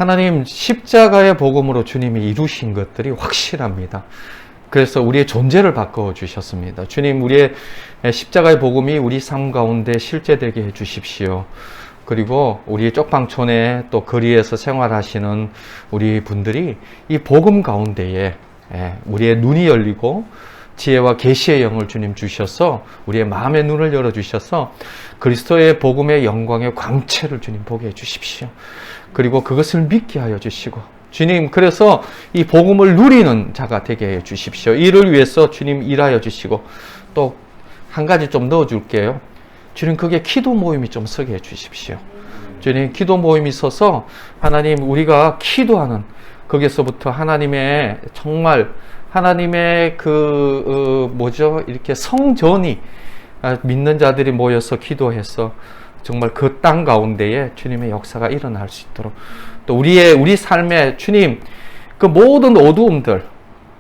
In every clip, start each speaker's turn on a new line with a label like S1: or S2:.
S1: 하나님 십자가의 복음으로 주님이 이루신 것들이 확실합니다. 그래서 우리의 존재를 바꿔 주셨습니다. 주님, 우리의 십자가의 복음이 우리 삶 가운데 실제되게 해 주십시오. 그리고 우리 쪽방촌에 또 거리에서 생활하시는 우리 분들이 이 복음 가운데에 우리의 눈이 열리고 지혜와 계시의 영을 주님 주셔서 우리의 마음의 눈을 열어주셔서 그리스도의 복음의 영광의 광채를 주님 보게 해주십시오. 그리고 그것을 믿게 하여 주시고 주님, 그래서 이 복음을 누리는 자가 되게 해 주십시오. 이를 위해서 주님 일하여 주시고 또 한 가지 좀 넣어줄게요. 주님, 그게 기도 모임이 좀 서게 해 주십시오. 주님, 기도 모임이 있어서 하나님, 우리가 기도하는 거기서부터 하나님의 정말 하나님의 이렇게 성전이 믿는 자들이 모여서 기도해서 정말 그 땅 가운데에 주님의 역사가 일어날 수 있도록 또 우리 삶에 주님 그 모든 어두움들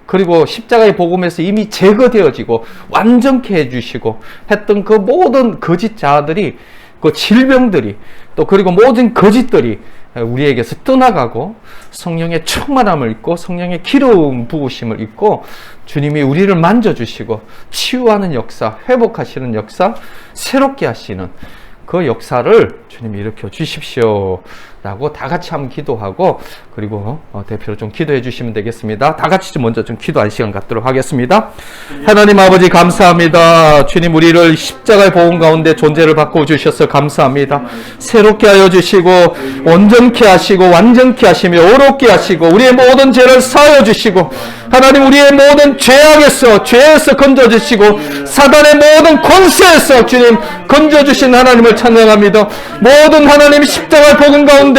S1: 그리고 십자가의 복음에서 이미 제거되어지고 완전케 해주시고 했던 그 모든 거짓 자들이 그 질병들이 또 그리고 모든 거짓들이 우리에게서 떠나가고 성령의 충만함을 입고 성령의 기름 부으심을 입고 주님이 우리를 만져주시고 치유하는 역사, 회복하시는 역사, 새롭게 하시는 그 역사를 주님이 일으켜 주십시오 라고 다 같이 한번 기도하고 그리고 대표로 좀 기도해 주시면 되겠습니다. 다 같이 좀 먼저 좀 기도할 시간 갖도록 하겠습니다. 하나님 아버지 감사합니다. 주님, 우리를 십자가의 복음 가운데 존재를 바꿔 주셔서 감사합니다. 새롭게 하여 주시고 온전케 하시고 완전케 하시며 오롭게 하시고 우리의 모든 죄를 사하여 주시고 하나님, 우리의 모든 죄에서 건져 주시고 사단의 모든 권세에서 주님 건져 주신 하나님을 찬양합니다. 모든 하나님 십자가의 복음 가운데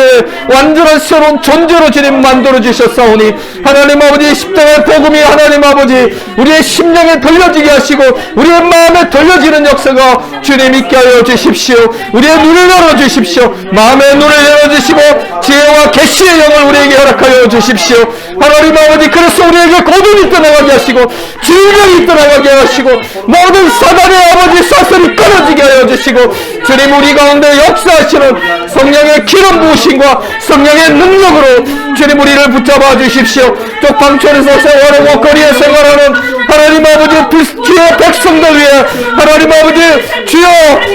S1: 완전한 새로운 존재로 주님 만들어 주셨사오니 하나님 아버지, 십자가의 복음이 하나님 아버지 우리의 심령에 돌려지게 하시고 우리의 마음에 돌려지는 역사가 주님 있게 하여 주십시오. 우리의 눈을 열어 주십시오. 마음의 눈을 열어 주시고 지혜와 계시의 영을 우리에게 허락하여 주십시오. 하나님 아버지, 그래서 우리에게 고통이 떠나가게 하시고 질병이 떠나가게 하시고 모든 사단의 아버지 사슬이 끊어지게 하여 주시고 주님, 우리 가운데 역사하시는 성령의 기름 부으심과 성령의 능력으로 주님 우리를 붙잡아 주십시오. 쪽방촌에서 생활하고 거리에 생활하는 하나님 아버지 주의 백성들 위해 하나님 아버지 주여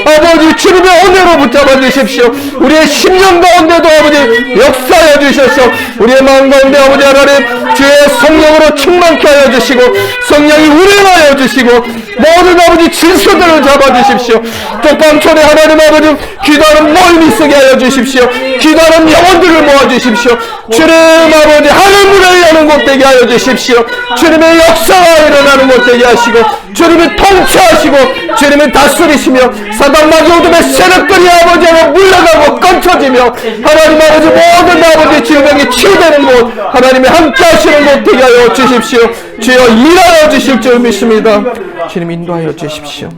S1: 아버지 주님의 은혜로 붙잡아 주십시오. 우리의 심령 가운데도 아버지 역사해 주셔서 우리의 마음 가운데 아버지 하나님 주의 성령으로 충만케 하여 주시고 성령이 운행하여 주시고 모든 아버지 질서들을 잡아 주십시오. 쪽방촌에 하나님 아버지 기도하는 모임이 있게 하여 주십시오. 기도하는 영혼들을 모아 주십시오. 주님 아버지 하늘문을 여는 곳 되게 하여 주십시오. 주님의 역사가 일어나는 곳 되게 하시고 주님이 통치하시고 주님이 다스리시며 사단마귀 어둠의 세력들이 아버지로 물러가고 끊쳐지며 하나님 아버지 모든 아버지 질병이 치유되는 곳 하나님이 함께 하시는 곳 되게 하여 주십시오. 주여 일하여 주실 줄 믿습니다. 주님 인도하여 주십시오.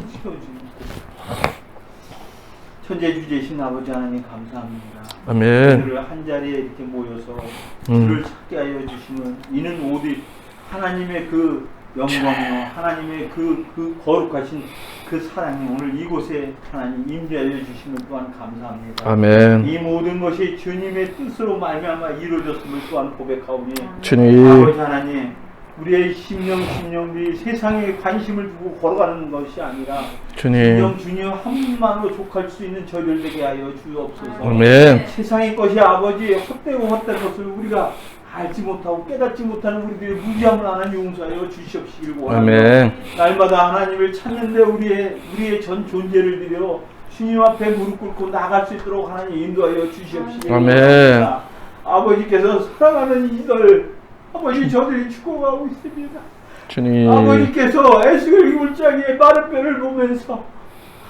S2: 천재주제신 아버지 하나님 감사합니다.
S1: 아멘.
S2: 우리를 한 자리에 이렇게 모여서 주를 찾게 하여 주시는 이는 오직 하나님의 그 영광이요 하나님의 그 거룩하신 그 사랑이 오늘 이곳에 하나님 임재하여 주시는 또한 감사합니다.
S1: 아멘.
S2: 이 모든 것이 주님의 뜻으로 말미암아 이루어졌음을 또한 고백하오니
S1: 주님
S2: 아버지 하나님, 우리의 심령들이 세상에 관심을 두고 걸어가는 것이 아니라
S1: 주님
S2: 주님 한 분만으로 족할 수 있는 저희들 되게 하여 주옵소서.
S1: 아멘.
S2: 세상의 것이 아버지 헛되고 헛된 것을 우리가 알지 못하고 깨닫지 못하는 우리들의 무지함을 하나님 용서하여 주시옵시길 원합니다.
S1: 아멘.
S2: 날마다 하나님을 찾는데 우리의 전 존재를 드려 주님 앞에 무릎 꿇고 나갈 수 있도록 하나님 인도하여 주시옵시길 원합니다. 아버지께서 사랑하는 이들 아버지 저들이 죽어가고 있습니다.
S1: 주님
S2: 아버지께서 에스겔 1장의 마른 뼈를 보면서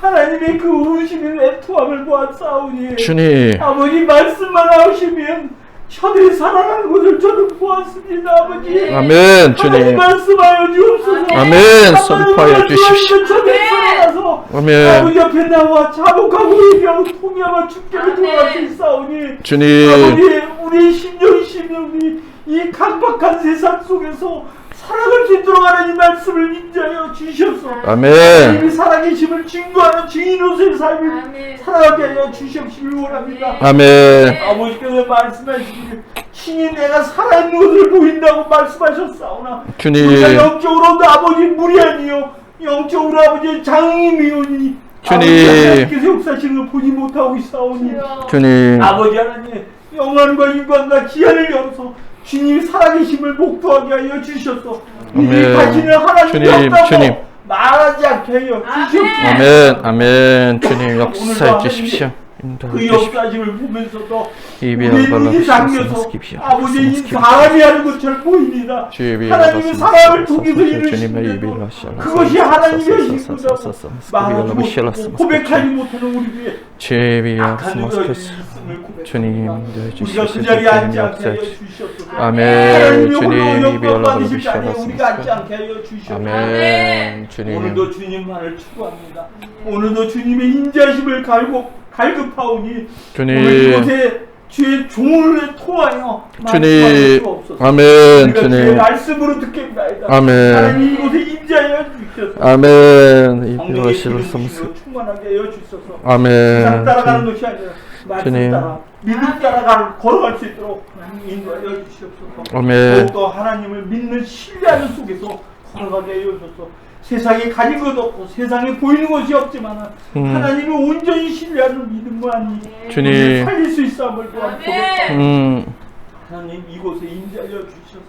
S2: 하나님의 그 우시는 애통함을 보았사오니
S1: 주님
S2: 아버지 말씀만 하시면 저들이 살아나는 것을 저는 보았습니다. 아버지
S1: 아멘. 주님
S2: 말씀하여 주옵소서.
S1: 아멘. 선포하여 주십시오.
S2: 저들이 살아나서
S1: 아멘.
S2: 아버지 옆에 나와 자복하고 얘기하고 통역하고 죽게를 도와갈 수 있사오니
S1: 주님
S2: 아버지 우리 심령이 이 각박한 세상 속에서 살아갈 수 있도록 하나님 말씀을 인자하여 주시옵소서.
S1: 아멘.
S2: 하나님이 살아계심을 증거하는 증인으로서의 삶을
S3: 아멘.
S2: 살아가게 하여 주시옵시길 원합니다.
S1: 아멘.
S2: 아버지께서 말씀하시기를 친히 내가 살아있는 것을 보인다고 말씀하셨사오나
S1: 주님.
S2: 우리가 영적으로도 아버지 무리하니요 영적으로 아버지 장님이오니
S1: 주님.
S2: 아버지 하나님께서 역사하시는 걸 보지 못하고 있사오니
S1: 주님.
S2: 아버지 하나님 영원과 인간과 기한을 열어서 주님이 살아계심을 목도하게 하여 주셔서 우리
S1: 아멘.
S2: 자신을 하나님이
S1: 주님,
S2: 없다고
S1: 주님.
S2: 말하지 않게 하여 주시옵소서.
S1: 아멘. 아멘. 주님 역사해 주십시오. 인도해
S2: 그
S1: 주십시오.
S2: 역사심을 보면서도
S1: 이비아
S2: 우리의 눈이
S1: 발라주시옵소서.
S2: 잠겨서
S1: 스킵시오.
S2: 아버지의 이
S1: 스킵시오.
S2: 사람이 하는 것처럼 보입니다.
S1: 주의
S2: 하나님의
S1: 비아
S2: 사람을
S1: 발라주시옵소서.
S2: 통해서
S1: 주님의
S2: 이루시는
S1: 이비아
S2: 것
S1: 발라주시옵소서.
S2: 그것이 하나님의
S1: 스킵시오.
S2: 힘이라고
S1: 스킵시오.
S2: 말하지
S1: 스킵시오.
S2: 못하고 고백하지 못하는 우리의
S1: 주의 비아
S2: 악한 자의
S1: 스마스크스.
S2: 있음을 고백합니다.
S1: 주님 인도해
S2: 우리가
S1: 주십시오.
S2: 그 자리에 앉지
S1: 주님
S2: 않게 하여
S1: 역사해
S2: 주시옵소서.
S1: 아멘.
S2: 하나님이
S1: 주님
S2: 홀로
S1: 이비아
S2: 영광 받으실 자리에
S1: 발라주시옵소서.
S2: 우리가 앉지 않게 하여 주시옵소서.
S1: 아멘. 주님.
S2: 오늘도 주님만을 추구합니다. 오늘도 주님의 인자심을 갈급하오니
S1: 주님.
S2: 오늘 이곳에 주의 종을 통하여
S1: 주님.
S2: 말씀하실 수 없소서.
S1: 아멘.
S2: 우리가 주의
S1: 주님.
S2: 말씀으로 듣겠나이다.
S1: 아멘.
S2: 하나님 이곳에 인자하여 주셔서
S1: 아멘. 이
S2: 성령의
S1: 비아시를
S2: 기름
S1: 섬스.
S2: 부심으로 충만하게 하여 주셔서
S1: 아멘.
S2: 세상 따라가는 것이 아니라 말씀
S1: 주님.
S2: 따라 믿음 따라 걸어갈 수 있도록 하나님 인도하여 주시옵소서.
S1: 아멘.
S2: 더욱더 하나님을 믿는 신뢰하는 속에서 걸어가게 하여 주셔서 세상에 가진 것 없고 세상에 보이는 것이 없지만 하나님을 온전히 신뢰하는 믿음만이
S1: 주님.
S2: 우리를 살릴 수 있음을 또한 고백합니다. 하나님 이곳에 인자하여 주셔서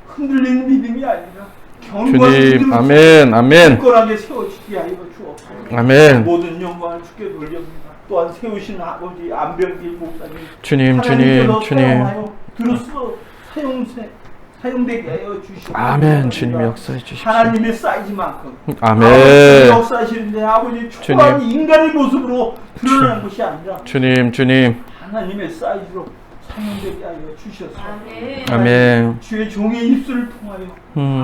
S2: 흔들리는 믿음이 아니라 견고한
S1: 주님.
S2: 믿음으로
S1: 아멘. 아멘.
S2: 굳건하게 세워지게 하여 주옵소서.
S1: 아멘.
S2: 모든 영광을 주께 돌립니다. 또한 세우신 아버지 안병길 목사님
S1: 주님. 주님.
S2: 하나님께서
S1: 주님.
S2: 사용하여 들어서 사용되게 하여 주시옵소서.
S1: 아멘. 주님 역사해 주십시오.
S2: 하나님의 사이즈만큼
S1: 아멘.
S2: 아버지 역사하시는데 아버지 초라한
S1: 주님.
S2: 인간의 모습으로 드러나는 것이 아니라
S1: 주님. 주님.
S2: 하나님의 사이즈로 사용되게 하여 주셔서
S1: 아멘.
S2: 주의 종의 입술을 통하여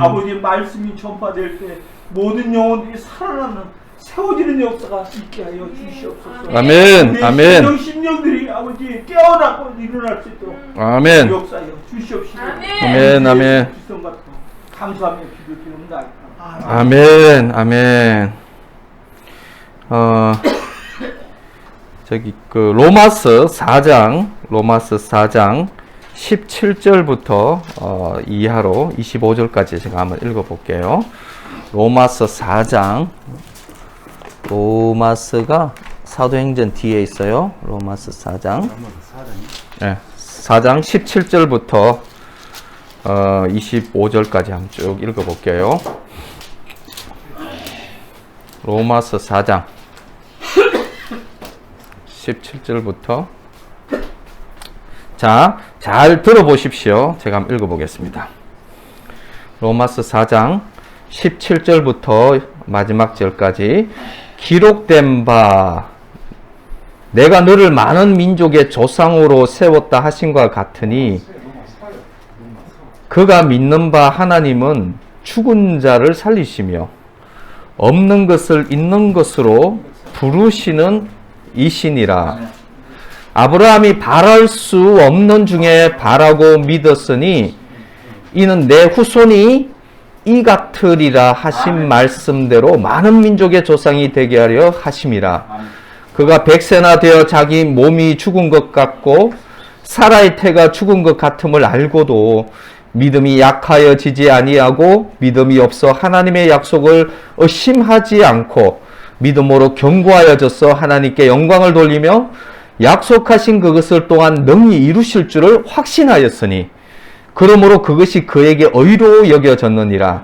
S2: 아버지의 말씀이 전파될 때 모든 영혼들이 살아나는 세워지는 역사가 있게 하여 주시옵소서.
S1: 아멘.
S2: 우리의
S1: 아멘.
S2: 심령들이 아버지 깨어나고 일어날 수 있도록
S1: 아멘.
S2: 역사하여 주시옵시고
S1: 아멘. 아멘.
S2: 감사하며 기도드립니다.
S1: 아멘. 아멘. 저기 그 로마서 4장 17절부터 이하로 25절까지 제가 한번 읽어 볼게요. 로마서 4장 로마서가 사도행전 뒤에 있어요. 로마서 4장. 네, 4장 17절부터 25절까지 한번 쭉 읽어 볼게요. 로마서 4장 17절부터 자, 잘 들어보십시오. 제가 한번 읽어보겠습니다. 로마서 4장 17절부터 마지막 절까지 기록된 바 내가 너를 많은 민족의 조상으로 세웠다 하신과 같으니 그가 믿는 바 하나님은 죽은 자를 살리시며 없는 것을 있는 것으로 부르시는 이시니라. 아브라함이 바랄 수 없는 중에 바라고 믿었으니 이는 내 후손이 이 같으리라 하신 말씀대로 많은 민족의 조상이 되게 하려 하심이라. 그가 100세나 되어 자기 몸이 죽은 것 같고 사라의 태가 죽은 것 같음을 알고도 믿음이 약하여지지 아니하고 믿음이 없어 하나님의 약속을 의심하지 않고 믿음으로 견고하여져서 하나님께 영광을 돌리며 약속하신 그것을 또한 능히 이루실 줄을 확신하였으니 그러므로 그것이 그에게 의로 여겨졌느니라.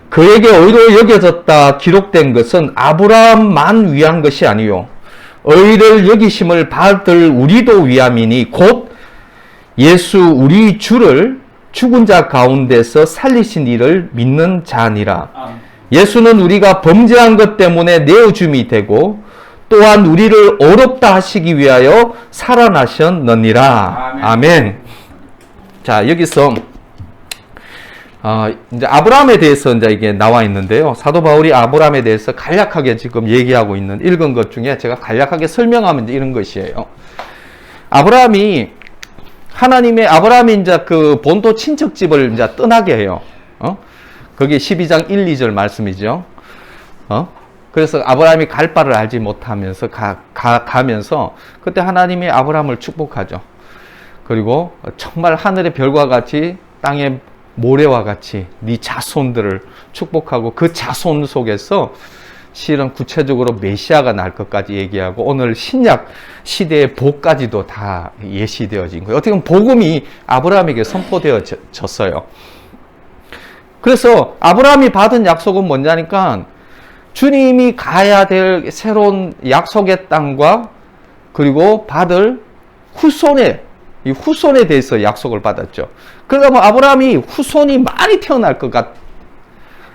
S1: 그에게 의로 여겨졌다 기록된 것은 아브라함만 위한 것이 아니요 의를 여기심을 받을 우리도 위함이니 곧 예수 우리 주를 죽은 자 가운데서 살리신 이를 믿는 자니라. 예수는 우리가 범죄한 것 때문에 내어줌이 되고 또한 우리를 어렵다 하시기 위하여 살아나셨느니라. 아멘. 자, 여기서 이제 아브라함에 대해서 이제 이게 나와 있는데요. 사도 바울이 아브라함에 대해서 간략하게 지금 얘기하고 있는 읽은 것 중에 제가 간략하게 설명하면 이제 이런 것이에요. 아브라함이 아브라함이 이제 그 본토 친척집을 이제 떠나게 해요. 그게 12장 1, 2절 말씀이죠. 그래서 아브라함이 갈 바를 알지 못하면서 가면서 그때 하나님이 아브라함을 축복하죠. 그리고 정말 하늘의 별과 같이 땅의 모래와 같이 네 자손들을 축복하고 그 자손 속에서 실은 구체적으로 메시아가 날 것까지 얘기하고 오늘 신약 시대의 복까지도 다 예시되어진 거예요. 어떻게 보면 복음이 아브라함에게 선포되어졌어요. 그래서 아브라함이 받은 약속은 뭐냐니까 주님이 가야 될 새로운 약속의 땅과 그리고 받을 후손에 이 후손에 대해서 약속을 받았죠. 그러다 보면 아브라함이 후손이 많이 태어날 것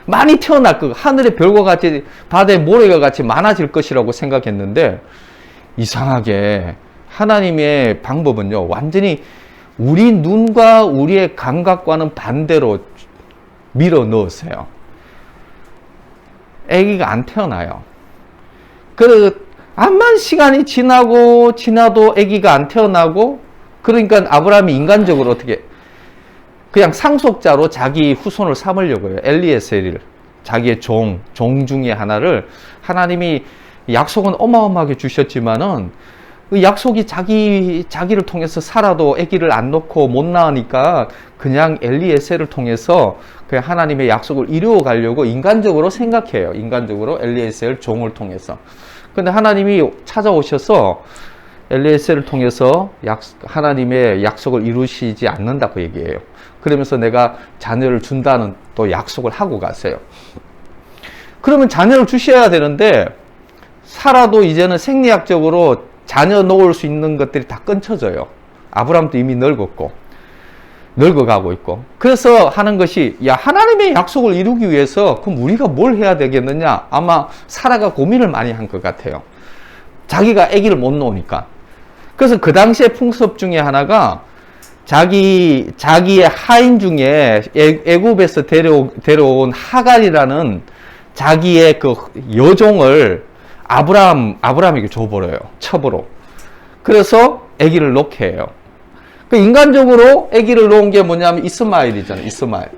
S1: 하늘의 별과 같이 바다의 모래가 같이 많아질 것이라고 생각했는데 이상하게 하나님의 방법은요 완전히 우리 눈과 우리의 감각과는 반대로 밀어 넣었어요. 아기가 안 태어나요. 암만 시간이 지나도 아기가 안 태어나고 그러니까 아브라함이 인간적으로 어떻게 그냥 상속자로 자기 후손을 삼으려고 해요. 엘리에셀을 자기의 종 중에 하나를 하나님이 약속은 어마어마하게 주셨지만은 그 약속이 자기를 통해서 살아도 아기를 안 놓고 못 낳으니까 그냥 엘리에셀을 통해서 그냥 하나님의 약속을 이루어 가려고 인간적으로 생각해요. 인간적으로 엘리에셀 종을 통해서. 근데 하나님이 찾아오셔서 엘리에셀을 통해서 하나님의 약속을 이루시지 않는다고 얘기해요. 그러면서 내가 자녀를 준다는 또 약속을 하고 가세요. 그러면 자녀를 주셔야 되는데 살아도 이제는 생리학적으로 자녀 놓을 수 있는 것들이 다 끊쳐져요. 아브라함도 이미 늙어가고 있고. 그래서 하는 것이 하나님의 약속을 이루기 위해서 그럼 우리가 뭘 해야 되겠느냐? 아마 사라가 고민을 많이 한 것 같아요. 자기가 아기를 못 놓으니까. 그래서 그 당시의 풍습 중에 하나가 자기의 하인 중에 애굽에서 데려온 하갈이라는 자기의 그 여종을 아브라함에게 줘버려요. 첩으로. 그래서 아기를 놓게 해요. 그 인간적으로 아기를 놓은 게 뭐냐면 이스마엘이잖아요. 이스마엘.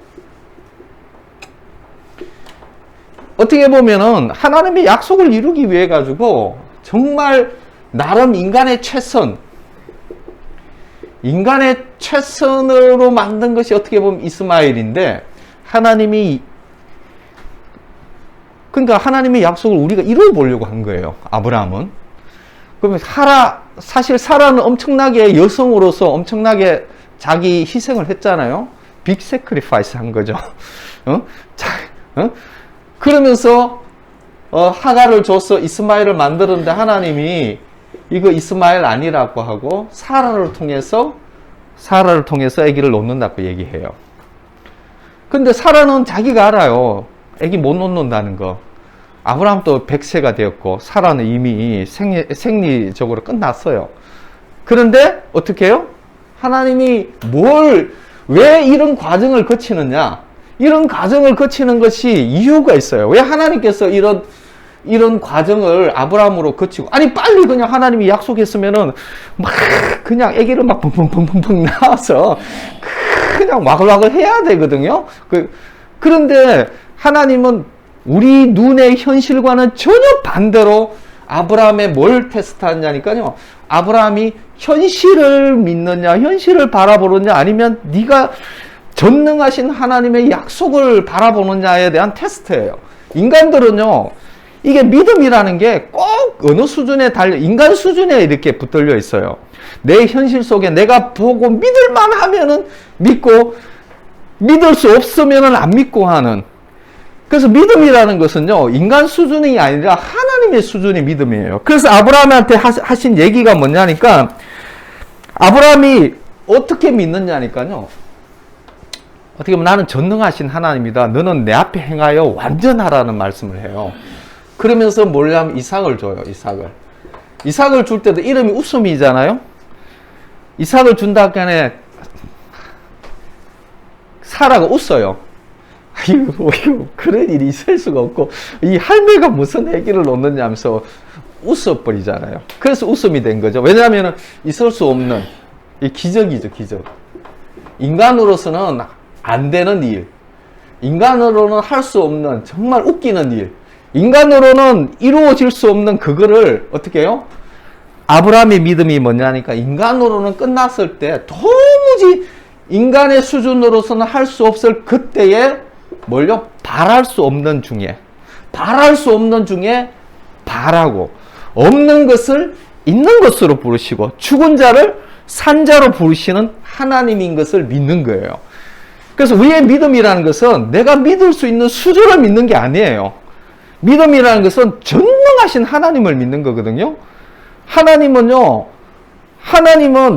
S1: 어떻게 보면은 하나님의 약속을 이루기 위해 가지고 정말 나름 인간의 최선으로 만든 것이 어떻게 보면 이스마엘인데 그러니까 하나님의 약속을 우리가 이루어 보려고 한 거예요. 아브라함은. 그러면 사실 사라는 엄청나게 여성으로서 엄청나게 자기 희생을 했잖아요. 빅 세크리파이스 한 거죠. 그러면서 하갈을 줘서 이스마엘을 만들었는데 하나님이 이거 이스마엘 아니라고 하고 사라를 통해서 아기를 놓는다고 얘기해요. 근데 사라는 자기가 알아요. 아기 못 놓는다는 거. 아브라함도 100세가 되었고 사라는 이미 생리적으로 끝났어요. 그런데 어떻게 해요? 하나님이 왜 이런 과정을 거치느냐? 이런 과정을 거치는 것이 이유가 있어요. 왜 하나님께서 이런 과정을 아브라함으로 거치고 빨리 그냥 하나님이 약속했으면은 막 그냥 아기를 막 펑펑펑펑 낳아서 그냥 와글와글 해야 되거든요. 그런데 하나님은 우리 눈의 현실과는 전혀 반대로 아브라함의 뭘 테스트하냐니까요. 아브라함이 현실을 믿느냐, 현실을 바라보느냐, 아니면 네가 전능하신 하나님의 약속을 바라보느냐에 대한 테스트예요. 인간들은요, 이게 믿음이라는 게 꼭 어느 수준에 인간 수준에 이렇게 붙들려 있어요. 내 현실 속에 내가 보고 믿을만 하면은 믿고, 믿을 수 없으면은 안 믿고 하는. 그래서 믿음이라는 것은요, 인간 수준이 아니라 하나님의 수준의 믿음이에요. 그래서 아브라함한테 하신 얘기가 뭐냐니까, 아브라함이 어떻게 믿느냐니까요. 어떻게 보면 나는 전능하신 하나님이다. 너는 내 앞에 행하여 완전하라는 말씀을 해요. 그러면서 뭐냐면 이삭을 줘요. 이삭을 줄 때도 이름이 웃음이잖아요. 이삭을 준다 전에 사라가 웃어요. 아이고, 그런 일이 있을 수가 없고, 이 할매가 무슨 아기를 놓느냐 하면서 웃어버리잖아요. 그래서 웃음이 된 거죠. 왜냐하면 있을 수 없는, 이 기적이죠, 기적. 인간으로서는 안 되는 일. 인간으로는 할 수 없는 정말 웃기는 일, 인간으로는 이루어질 수 없는 그거를 어떻게 해요? 아브라함의 믿음이 뭐냐니까 인간으로는 끝났을 때 도무지 인간의 수준으로서는 할 수 없을 그때에 뭘요? 바랄 수 없는 중에 바라고 없는 것을 있는 것으로 부르시고 죽은 자를 산자로 부르시는 하나님인 것을 믿는 거예요. 그래서 우리의 믿음이라는 것은 내가 믿을 수 있는 수준을 믿는 게 아니에요. 믿음이라는 것은 전능하신 하나님을 믿는 거거든요. 하나님은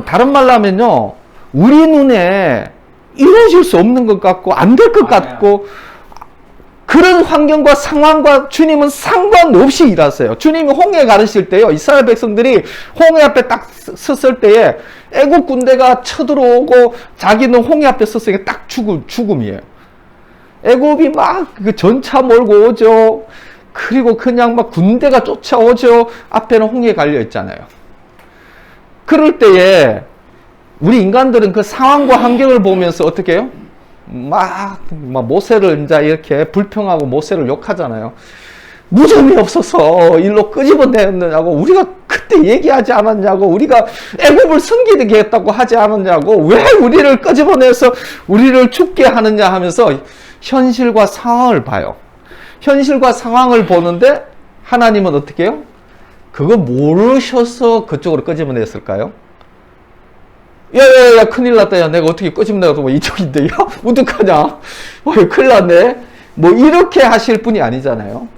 S1: 다른 말로 하면요, 우리 눈에 이루어질 수 없는 것 같고 안 될 것 같고 그런 환경과 상황과 주님은 상관없이 일하세요. 주님이 홍해 가르칠 때요, 이스라엘 백성들이 홍해 앞에 딱 섰을 때에 애국 군대가 쳐들어오고 자기는 홍해 앞에 섰으니까 딱 죽음이에요. 애국이 막 그 전차 몰고 오죠. 그리고 그냥 막 군대가 쫓아오죠. 앞에는 홍해 갈려 있잖아요. 그럴 때에 우리 인간들은 그 상황과 환경을 보면서 어떻게 해요? 막 모세를 이제 이렇게 불평하고 모세를 욕하잖아요. 무좀이 없어서 일로 끄집어내느냐고, 우리가 그때 얘기하지 않았냐고, 우리가 애굽을 섬기게 했다고 하지 않았냐고, 왜 우리를 끄집어내서 우리를 죽게 하느냐 하면서 현실과 상황을 봐요. 현실과 상황을 보는데 하나님은 어떻게 해요? 그거 모르셔서 그쪽으로 끄집어냈을까요? 야, 큰일 났다. 야, 내가 어떻게 끄집어내가서 뭐 이쪽인데, 야, 어떡하냐? 큰일 났네. 뭐, 이렇게 하실 분이 아니잖아요.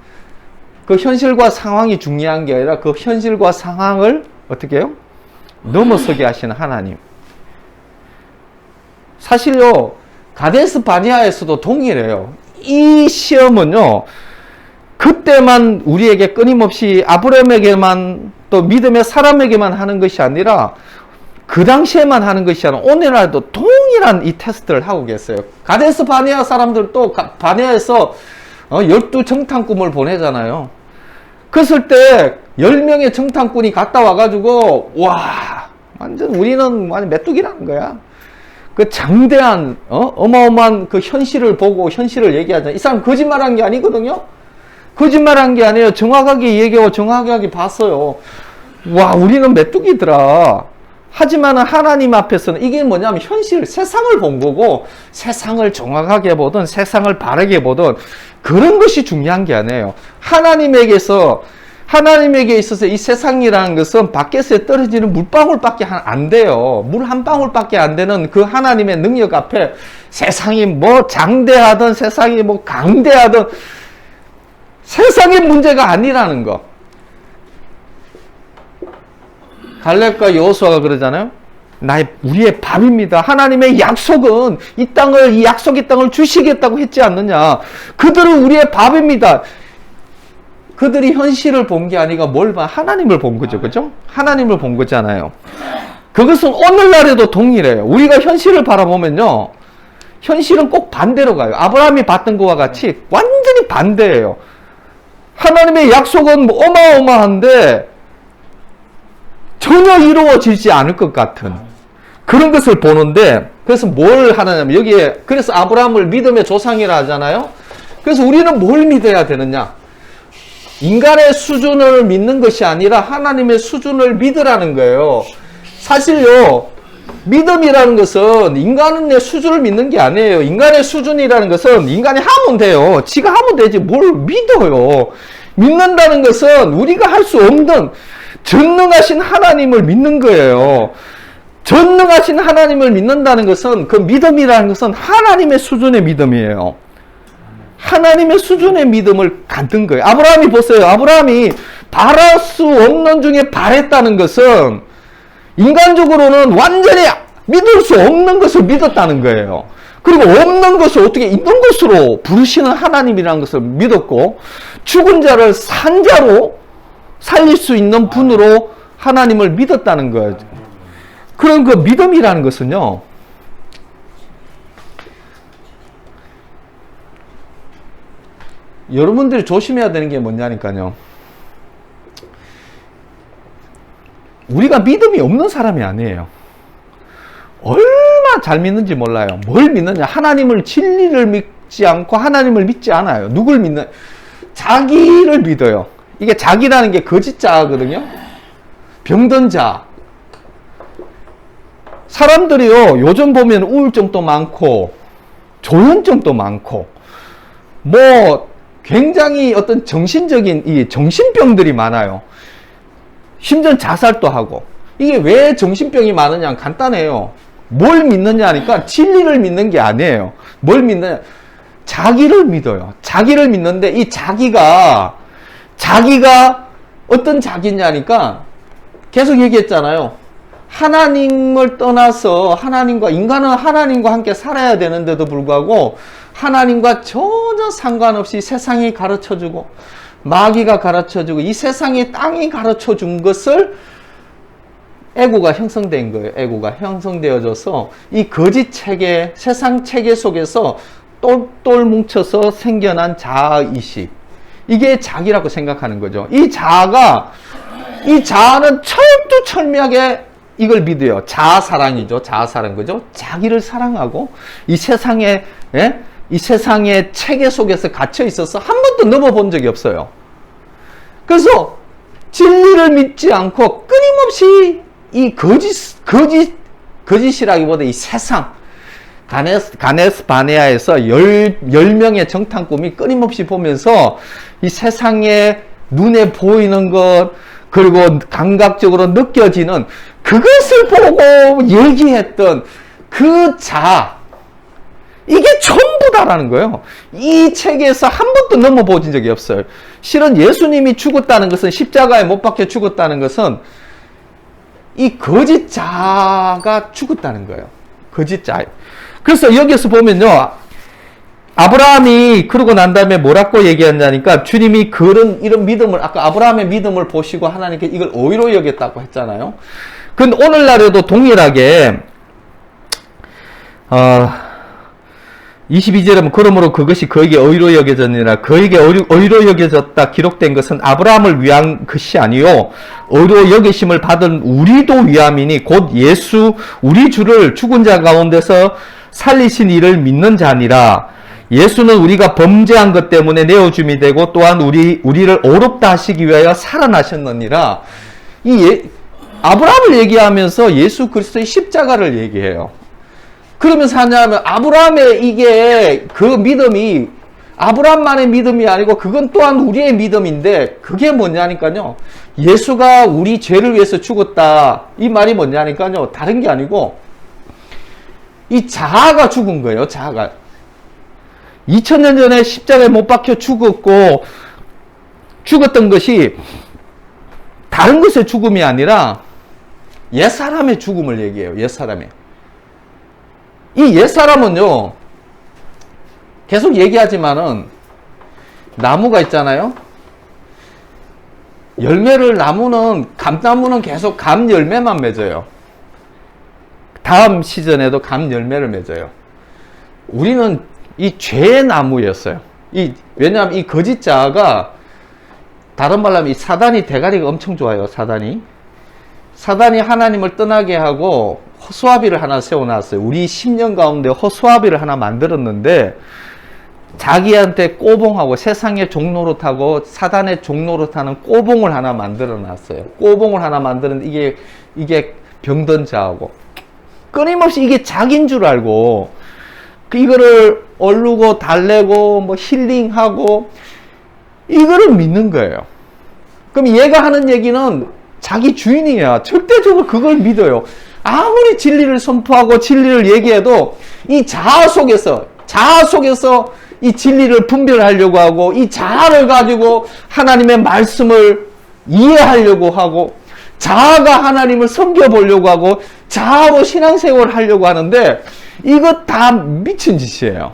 S1: 그 현실과 상황이 중요한 게 아니라 그 현실과 상황을 어떻게 해요? 넘어서게 하시는 하나님. 사실요, 가데스 바니아에서도 동일해요. 이 시험은요, 그때만 우리에게 끊임없이 아브라함에게만 또 믿음의 사람에게만 하는 것이 아니라 그 당시에만 하는 것이 아니라 오늘날도 동일한 이 테스트를 하고 계세요. 가데스 바네아 사람들도 바네아에서 12정탐꾼을 보내잖아요. 그랬을 때 10명의 정탐꾼이 갔다 와가지고 와, 완전 우리는 완전 메뚜기라는 거야. 그 장대한 어마어마한 그 현실을 보고 현실을 얘기하잖아요. 이 사람 거짓말한 게 아니거든요. 거짓말한 게 아니에요. 정확하게 얘기하고 정확하게 봤어요. 와, 우리는 메뚜기더라. 하지만 하나님 앞에서는 이게 뭐냐면 현실, 세상을 본 거고, 세상을 정확하게 보든 세상을 바르게 보든 그런 것이 중요한 게 아니에요. 하나님에게 있어서 이 세상이라는 것은 밖에서 떨어지는 물방울밖에 안 돼요. 물 한 방울밖에 안 되는 그 하나님의 능력 앞에 세상이 뭐 장대하든 세상이 뭐 강대하든 세상의 문제가 아니라는 거. 갈렙과 여호수아가 그러잖아요. 우리의 밥입니다. 하나님의 약속은 이 약속의 땅을 주시겠다고 했지 않느냐. 그들은 우리의 밥입니다. 그들이 현실을 본 게 아니라 뭘 봐? 하나님을 본 거죠. 그죠? 하나님을 본 거잖아요. 그것은 오늘날에도 동일해요. 우리가 현실을 바라보면요, 현실은 꼭 반대로 가요. 아브라함이 봤던 것과 같이 완전히 반대예요. 하나님의 약속은 어마어마한데 전혀 이루어지지 않을 것 같은 그런 것을 보는데, 그래서 뭘 하느냐면 여기에, 그래서 아브라함을 믿음의 조상이라 하잖아요. 그래서 우리는 뭘 믿어야 되느냐? 인간의 수준을 믿는 것이 아니라 하나님의 수준을 믿으라는 거예요. 사실요, 믿음이라는 것은 인간의 수준을 믿는 게 아니에요. 인간의 수준이라는 것은 인간이 하면 돼요. 지가 하면 되지 뭘 믿어요. 믿는다는 것은 우리가 할 수 없는 전능하신 하나님을 믿는 거예요. 전능하신 하나님을 믿는다는 것은, 그 믿음이라는 것은 하나님의 수준의 믿음이에요. 하나님의 수준의 믿음을 갖는 거예요. 아브라함이 보세요. 아브라함이 바랄 수 없는 중에 바랬다는 것은 인간적으로는 완전히 믿을 수 없는 것을 믿었다는 거예요. 그리고 없는 것을 어떻게 있는 것으로 부르시는 하나님이라는 것을 믿었고, 죽은 자를 산자로 살릴 수 있는 분으로 하나님을 믿었다는 거예요. 그런 그 믿음이라는 것은요, 여러분들이 조심해야 되는 게 뭐냐니까요, 우리가 믿음이 없는 사람이 아니에요. 얼마나 잘 믿는지 몰라요. 뭘 믿느냐? 하나님을 믿지 않고 하나님을 믿지 않아요. 누굴 믿는? 자기를 믿어요. 이게 자기라는 게 거짓 자거든요. 병든 자. 사람들이요, 요즘 보면 우울증도 많고, 조현증도 많고, 뭐, 굉장히 어떤 정신적인 이 정신병들이 많아요. 심지어 자살도 하고. 이게 왜 정신병이 많으냐? 간단해요. 뭘 믿느냐 하니까 진리를 믿는 게 아니에요. 뭘 믿느냐? 자기를 믿어요. 자기를 믿는데 이 자기가 어떤 자기냐니까 계속 얘기했잖아요. 하나님을 떠나서 인간은 하나님과 함께 살아야 되는데도 불구하고 하나님과 전혀 상관없이 세상이 가르쳐주고 마귀가 가르쳐주고 이 세상의 땅이 가르쳐준 것을 에고가 형성된 거예요. 에고가 형성되어져서 이 거짓 체계, 세상 체계 속에서 똘똘 뭉쳐서 생겨난 자아의식. 이게 자기라고 생각하는 거죠. 이 자아는 철두철미하게 이걸 믿어요. 자아사랑이죠. 자아사랑, 그죠? 자기를 사랑하고 이 세상의 체계 속에서 갇혀 있어서 한 번도 넘어본 적이 없어요. 그래서 진리를 믿지 않고 끊임없이 이 거짓이라기보다 이 세상, 가네스 바네아에서 10명의 정탐 꿈이 끊임없이 보면서 이 세상에 눈에 보이는 것, 그리고 감각적으로 느껴지는 그것을 보고 얘기했던 그 이게 전부다라는 거예요. 이 책에서 한 번도 넘어본 적이 없어요. 실은 예수님이 죽었다는 것은, 십자가에 못 박혀 죽었다는 것은 이 거짓 자가 죽었다는 거예요. 거짓 자. 그래서 여기서 보면요, 아브라함이 그러고 난 다음에 뭐라고 얘기했냐니까, 주님이 이런 믿음을, 아까 아브라함의 믿음을 보시고 하나님께 이걸 의로 여겼다고 했잖아요. 근데 오늘날에도 동일하게 22절에 보면, 그러므로 그것이 그에게 의로 여겨졌느니라. 그에게 의로 여겨졌다 기록된 것은 아브라함을 위한 것이 아니요 의로 여기심을 받은 우리도 위함이니 곧 예수 우리 주를 죽은 자 가운데서 살리신 이를 믿는 자니라. 예수는 우리가 범죄한 것 때문에 내어줌이 되고 또한 우리를 의롭다 하시기 위하여 살아나셨느니라. 아브라함을 얘기하면서 예수 그리스도의 십자가를 얘기해요. 그러면서 하냐면, 아브라함의 이게 그 믿음이 아브라함만의 믿음이 아니고 그건 또한 우리의 믿음인데, 그게 뭐냐니까요, 예수가 우리 죄를 위해서 죽었다, 이 말이 뭐냐니까요, 다른 게 아니고 이 자아가 죽은 거예요. 자아가 2000년 전에 십자가에 못 박혀 죽었던 것이 다른 것의 죽음이 아니라 옛사람의 죽음을 얘기해요. 옛사람의. 이 옛사람은요, 계속 얘기하지만은, 나무가 있잖아요. 감나무는 계속 감 열매만 맺어요. 다음 시즌에도 감 열매를 맺어요. 우리는 이 죄의 나무였어요. 왜냐하면 이 거짓자가, 다른 말로 하면 이 사단이 대가리가 엄청 좋아요. 사단이 하나님을 떠나게 하고 허수아비를 하나 세워놨어요. 우리 10년 가운데 허수아비를 하나 만들었는데, 자기한테 꼬봉하고 세상의 종로로 타고 사단의 종로로 타는 꼬봉을 하나 만들어놨어요. 꼬봉을 하나 만드는데 이게 병든 자하고 끊임없이 이게 자기인 줄 알고 이거를 얼르고 달래고 뭐 힐링하고 이거를 믿는 거예요. 그럼 얘가 하는 얘기는 자기 주인이야. 절대적으로 그걸 믿어요. 아무리 진리를 선포하고 진리를 얘기해도 이 자아 속에서 이 진리를 분별하려고 하고, 이 자아를 가지고 하나님의 말씀을 이해하려고 하고, 자아가 하나님을 섬겨보려고 하고, 자아로 신앙생활을 하려고 하는데, 이거 다 미친 짓이에요.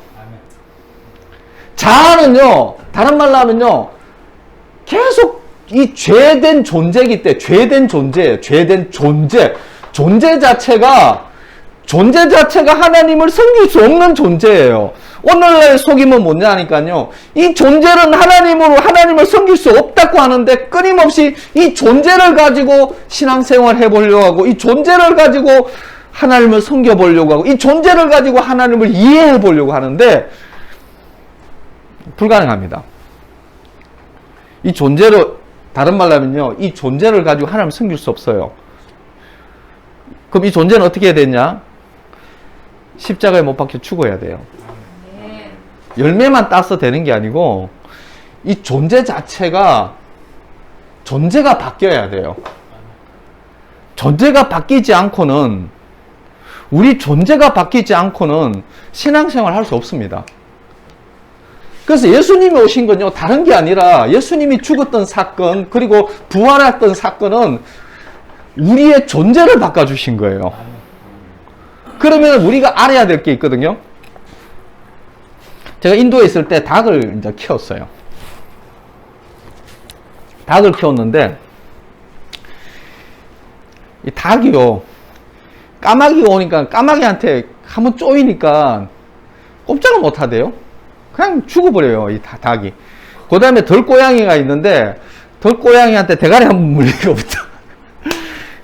S1: 자아는요, 다른 말로 하면요, 계속 이 죄된 존재이기 때문에, 죄된 존재 자체가 하나님을 섬길 수 없는 존재예요. 오늘날 속임은 뭐냐니까요, 이 존재는 하나님을 섬길 수 없다고 하는데 끊임없이 이 존재를 가지고 신앙생활 해보려고 하고, 이 존재를 가지고 하나님을 섬겨보려고 하고, 이 존재를 가지고 하나님을 이해해 보려고 하는데, 불가능합니다. 이 존재로, 다른 말로 하면요, 이 존재를 가지고 하나님을 섬길 수 없어요. 그럼 이 존재는 어떻게 해야 되냐? 십자가에 못 박혀 죽어야 돼요. 열매만 따서 되는 게 아니고 이 존재 자체가 존재가 바뀌어야 돼요. 존재가 바뀌지 않고는, 우리 존재가 바뀌지 않고는 신앙생활 할 수 없습니다. 그래서 예수님이 오신 건요, 다른 게 아니라 예수님이 죽었던 사건, 그리고 부활했던 사건은 우리의 존재를 바꿔주신 거예요. 그러면 우리가 알아야 될 게 있거든요. 제가 인도에 있을 때 닭을 이제 키웠어요. 닭을 키웠는데, 이 닭이요, 까마귀가 오니까 까마귀한테 한번 쪼이니까 꼼짝을 못 하대요. 그냥 죽어버려요, 이 닭이. 그 다음에 들고양이가 있는데, 들고양이한테 대가리 한번 물리고부터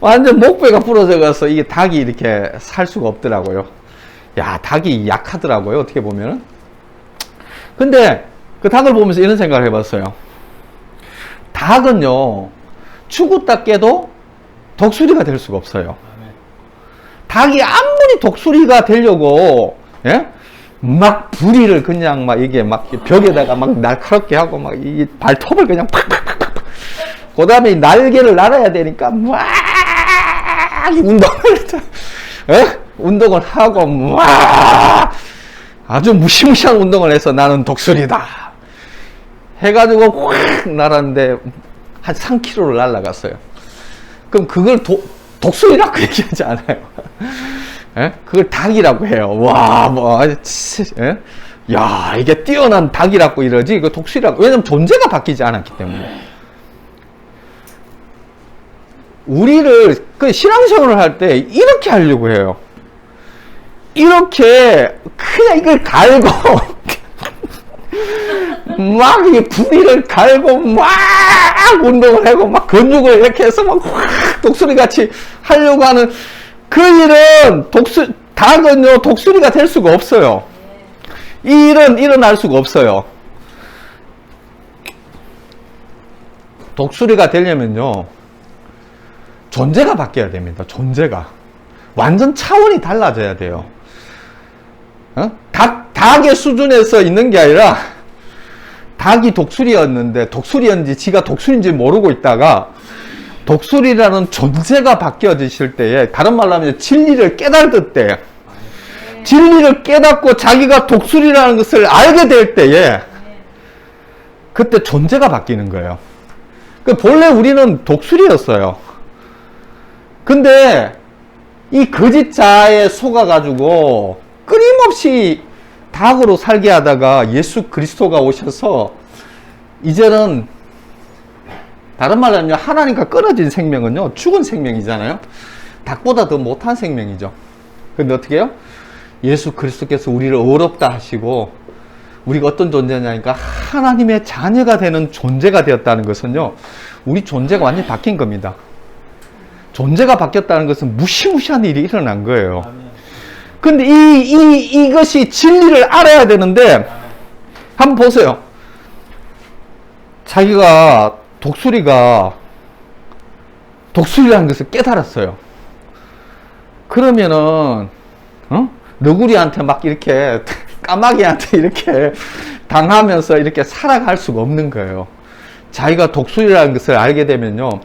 S1: 완전 목배가 부러져 가서 이게 닭이 이렇게 살 수가 없더라고요. 야, 닭이 약하더라고요, 어떻게 보면은. 근데 그 닭을 보면서 이런 생각을 해봤어요. 닭은요, 죽었다 깨도 독수리가 될 수가 없어요. 닭이 아무리 독수리가 되려고, 예? 막 부리를 그냥 막 이게 막 벽에다가 막 날카롭게 하고 막 이 발톱을 그냥 팍팍팍팍. 그 다음에 날개를 날아야 되니까 막 운동을, 예? 운동을 하고 막 아주 무시무시한 운동을 해서 나는 독수리다 해가지고 확 날았는데 한 3km를 날아갔어요. 그럼 그걸 독수리라고 얘기하지 않아요. 예? 그걸 닭이라고 해요. 와, 뭐, 예? 야, 이게 뛰어난 닭이라고 이러지, 이거 독수리라고. 왜냐면 존재가 바뀌지 않았기 때문에. 우리를, 그 신앙생활을 할 때 이렇게 하려고 해요. 이렇게, 그냥 이걸 갈고, 막, 이 부리를 갈고, 막, 운동을 하고, 막, 근육을 이렇게 해서 막, 확, 독수리 같이 하려고 하는, 그 일은 닭은요, 독수리가 될 수가 없어요. 이 일은 일어날 수가 없어요. 독수리가 되려면요, 존재가 바뀌어야 됩니다. 존재가. 완전 차원이 달라져야 돼요. 어? 닭의 수준에서 있는 게 아니라, 닭이 독수리였는데, 독수리였는지 지가 독수리인지 모르고 있다가, 독수리라는 존재가 바뀌어지실 때에, 다른 말로 하면 진리를 깨달을 때, 진리를 깨닫고 자기가 독수리라는 것을 알게 될 때에, 그때 존재가 바뀌는 거예요. 본래 우리는 독수리였어요. 근데 이 거짓자에 속아가지고 끊임없이 닭으로 살게 하다가 예수 그리스도가 오셔서 이제는, 다른 말로 하면 하나님과 끊어진 생명은요, 죽은 생명이잖아요. 닭보다 더 못한 생명이죠. 근데 어떻게 해요? 예수 그리스도께서 우리를 어렵다 하시고, 우리가 어떤 존재냐니까 하나님의 자녀가 되는 존재가 되었다는 것은요, 우리 존재가 완전히 바뀐 겁니다. 존재가 바뀌었다는 것은 무시무시한 일이 일어난 거예요. 근데 이것이 진리를 알아야 되는데, 한번 보세요. 자기가 독수리라는 것을 깨달았어요. 그러면은, 너구리한테 막 이렇게, 까마귀한테 이렇게 당하면서 이렇게 살아갈 수가 없는 거예요. 자기가 독수리라는 것을 알게 되면요,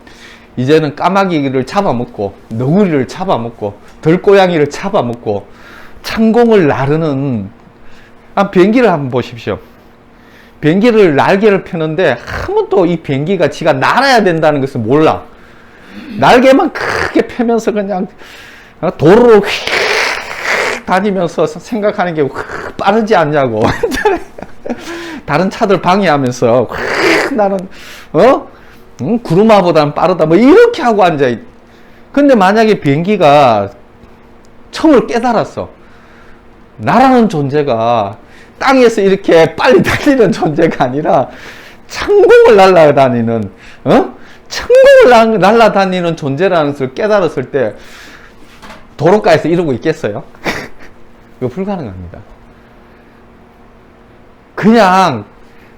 S1: 이제는 까마귀를 잡아먹고, 너구리를 잡아먹고, 들고양이를 잡아먹고, 창공을 나르는, 비행기를 한번 보십시오. 비행기를 날개를 펴는데 한 번도 이 비행기가 지가 날아야 된다는 것을 몰라. 날개만 크게 펴면서 그냥 도로로 휙 다니면서 생각하는 게 빠르지 않냐고. 다른 차들 방해하면서 나는 구르마보다는 빠르다 뭐 이렇게 하고 앉아. 근데 만약에 비행기가 처음을 깨달았어. 나라는 존재가 땅에서 이렇게 빨리 달리는 존재가 아니라 창공을 날아다니는, 창공을 날아다니는 존재라는 것을 깨달았을 때 도로가에서 이러고 있겠어요? 그거 불가능합니다. 그냥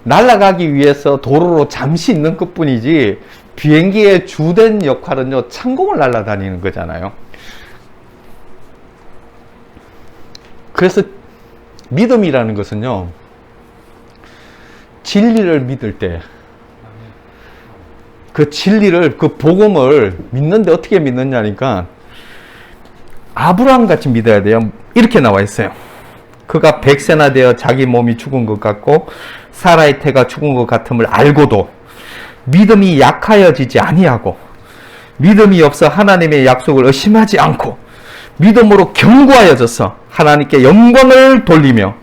S1: 날아가기 위해서 도로로 잠시 있는 것뿐이지 비행기의 주된 역할은요, 창공을 날아다니는 거잖아요. 그래서 믿음이라는 것은요, 진리를 믿을 때, 그 진리를, 그 복음을 믿는데 어떻게 믿느냐니까, 아브라함 같이 믿어야 돼요. 이렇게 나와 있어요. 그가 100세나 되어 자기 몸이 죽은 것 같고 사라의 태가 죽은 것 같음을 알고도 믿음이 약하여지지 아니하고 믿음이 없어 하나님의 약속을 의심하지 않고 믿음으로 견고하여져서 하나님께 영광을 돌리며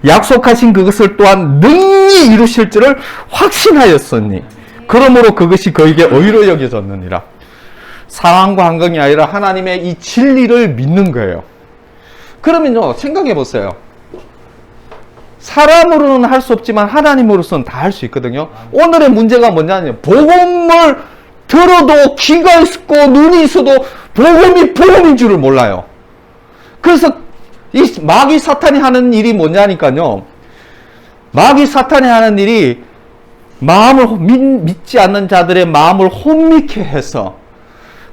S1: 약속하신 그것을 또한 능히 이루실 줄을 확신하였으니 그러므로 그것이 그에게 의로 여겨졌느니라. 상황과 환경이 아니라 하나님의 이 진리를 믿는 거예요. 그러면요, 생각해 보세요. 사람으로는 할 수 없지만 하나님으로서는 다 할 수 있거든요. 오늘의 문제가 뭐냐면 복음을 들어도 귀가 있고 눈이 있어도 복음이 복음인 줄을 몰라요. 그래서 이 마귀 사탄이 하는 일이 뭐냐니까요. 마귀 사탄이 하는 일이 마음을 믿지 않는 자들의 마음을 혼미케 해서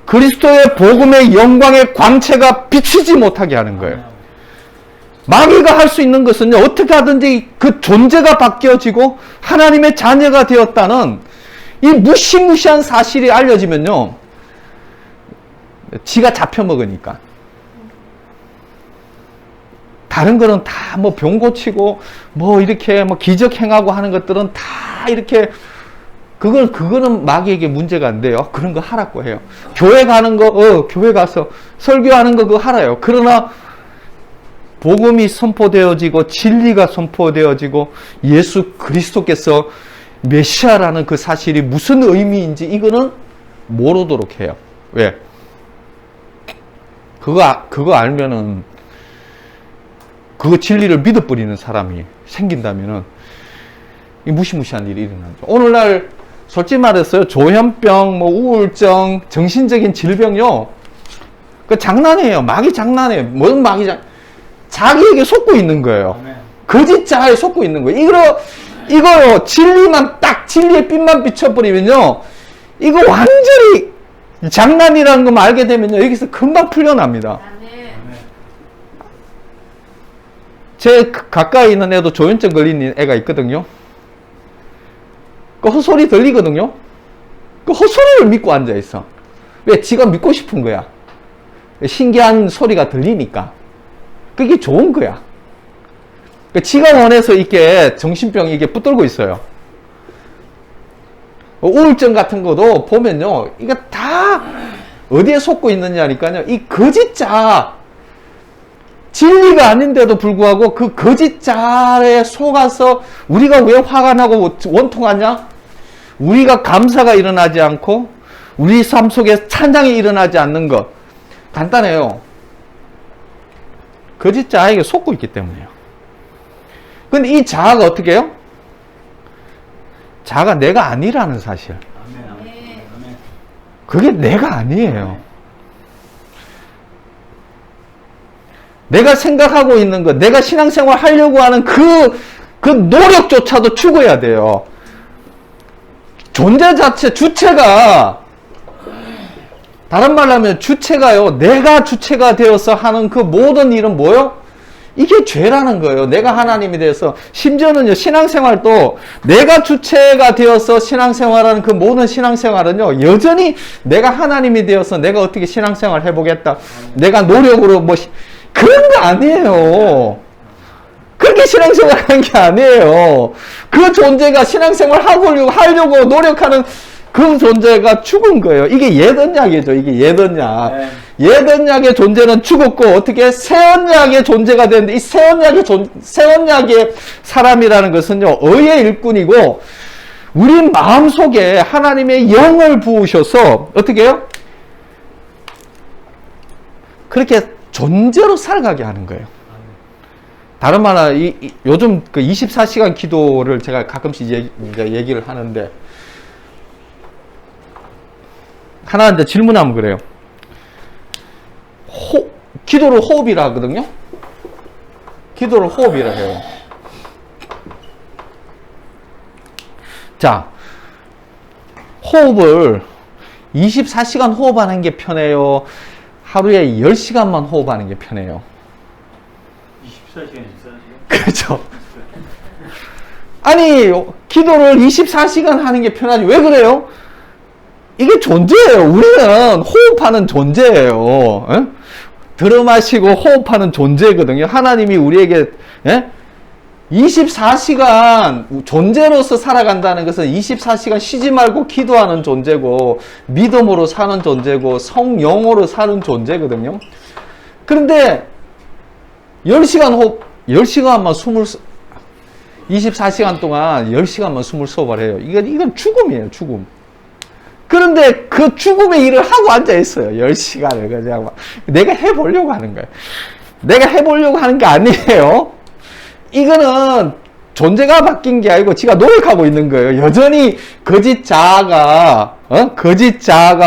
S1: 그리스도의 복음의 영광의 광채가 비치지 못하게 하는 거예요. 마귀가 할 수 있는 것은요, 어떻게 하든지 그 존재가 바뀌어지고 하나님의 자녀가 되었다는 이 무시무시한 사실이 알려지면요, 지가 잡혀먹으니까. 다른 거는 다 뭐 병 고치고 뭐 이렇게 뭐 기적 행하고 하는 것들은 다 이렇게 그거는 마귀에게 문제가 안 돼요. 그런 거 하라고 해요. 교회 가는 거, 교회 가서 설교하는 거 그거 하라요. 그러나 복음이 선포되어지고 진리가 선포되어지고 예수 그리스도께서 메시아라는 그 사실이 무슨 의미인지 이거는 모르도록 해요. 왜? 그거 알면은 그 진리를 믿어버리는 사람이 생긴다면은 이 무시무시한 일이 일어나죠. 오늘날 솔직히 말해서요, 조현병, 뭐 우울증, 정신적인 질병요, 그 장난이에요. 마귀 장난이에요. 뭔 마귀 자기에게 속고 있는 거예요. 거짓 자아에 속고 있는 거예요. 이거요, 진리만 딱, 진리의 빛만 비춰버리면요, 이거 완전히 장난이라는 것만 알게 되면요, 여기서 금방 풀려납니다. 제 가까이 있는 애도 조현증 걸린 애가 있거든요. 그 헛소리 들리거든요. 그 헛소리를 믿고 앉아있어. 왜? 지가 믿고 싶은 거야. 신기한 소리가 들리니까. 그게 좋은 거야. 지가 원해서 이렇게 정신병이 이게 붙들고 있어요. 우울증 같은 것도 보면요, 이거 다 어디에 속고 있느냐니까요. 이 거짓자, 진리가 아닌데도 불구하고 그 거짓자에 속아서 우리가 왜 화가 나고 원통하냐? 우리가 감사가 일어나지 않고 우리 삶 속에 찬양이 일어나지 않는 것. 간단해요. 거짓자에게 속고 있기 때문이에요. 근데 이 자아가 어떻게 해요? 자아가 내가 아니라는 사실. 그게 내가 아니에요. 내가 생각하고 있는 것, 내가 신앙생활 하려고 하는 그 노력조차도 죽어야 돼요. 존재 자체, 주체가, 다른 말로 하면 주체가요, 내가 주체가 되어서 하는 그 모든 일은 뭐요? 이게 죄라는 거예요. 내가 하나님이 되어서, 심지어는요, 신앙생활도 내가 주체가 되어서 신앙생활하는 그 모든 신앙생활은요, 여전히 내가 하나님이 되어서 내가 어떻게 신앙생활 해보겠다. 내가 노력으로 뭐, 그런 거 아니에요. 그렇게 신앙생활 하는 게 아니에요. 그 존재가 신앙생활 하려고 노력하는 그 존재가 죽은 거예요. 이게 옛 언약이죠. 이게 옛 언약. 옛 언약의 존재는 죽었고, 어떻게 새 언약의 존재가 되는데, 이 새 언약의 사람이라는 것은요, 의의 일꾼이고, 우리 마음 속에 하나님의 영을 부으셔서, 어떻게 해요? 그렇게 존재로 살아가게 하는 거예요. 다른 말로 요즘 그 24시간 기도를 제가 가끔씩 얘기를 하는데, 하나한테 질문하면 그래요. 기도를 호흡이라 하거든요. 기도를 호흡이라 해요. 자, 호흡을 24시간 호흡하는 게 편해요? 하루에 10시간만 호흡하는 게 편해요?
S2: 24시간, 24시간.
S1: 그렇죠. 아니, 기도를 24시간 하는 게 편하지. 왜 그래요? 이게 존재예요. 우리는 호흡하는 존재예요. 에? 들어마시고 호흡하는 존재거든요. 하나님이 우리에게 24시간 존재로서 살아간다는 것은 24시간 쉬지 말고 기도하는 존재고 믿음으로 사는 존재고 성령으로 사는 존재거든요. 그런데 10시간 호흡, 10시간만 24시간 동안 10시간만 숨을 소발해요. 이건 죽음이에요, 죽음. 그런데 그 죽음의 일을 하고 앉아있어요. 10시간을. 그냥 막 내가 해보려고 하는 거예요. 내가 해보려고 하는 게 아니에요. 이거는 존재가 바뀐 게 아니고 지가 노력하고 있는 거예요. 여전히 거짓 자아가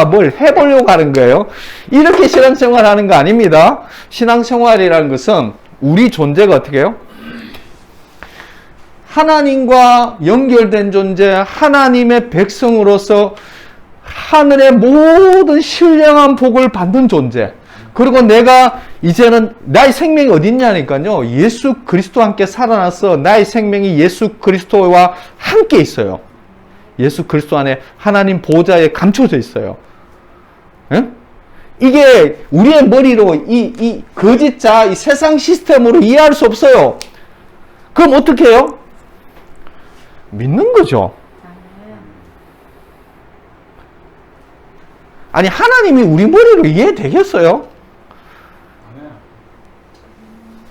S1: 뭘 해보려고 하는 거예요. 이렇게 신앙생활 하는 거 아닙니다. 신앙생활이라는 것은 우리 존재가 어떻게 해요? 하나님과 연결된 존재, 하나님의 백성으로서 하늘의 모든 신령한 복을 받는 존재. 그리고 내가 이제는 나의 생명이 어디 있냐니까요. 예수 그리스도와 함께 살아나서 나의 생명이 예수 그리스도와 함께 있어요. 예수 그리스도 안에 하나님 보좌에 감춰져 있어요. 에? 이게 우리의 머리로 이 거짓자, 이 세상 시스템으로 이해할 수 없어요. 그럼 어떻게 해요? 믿는 거죠. 아니, 하나님이 우리 머리로 이해되겠어요?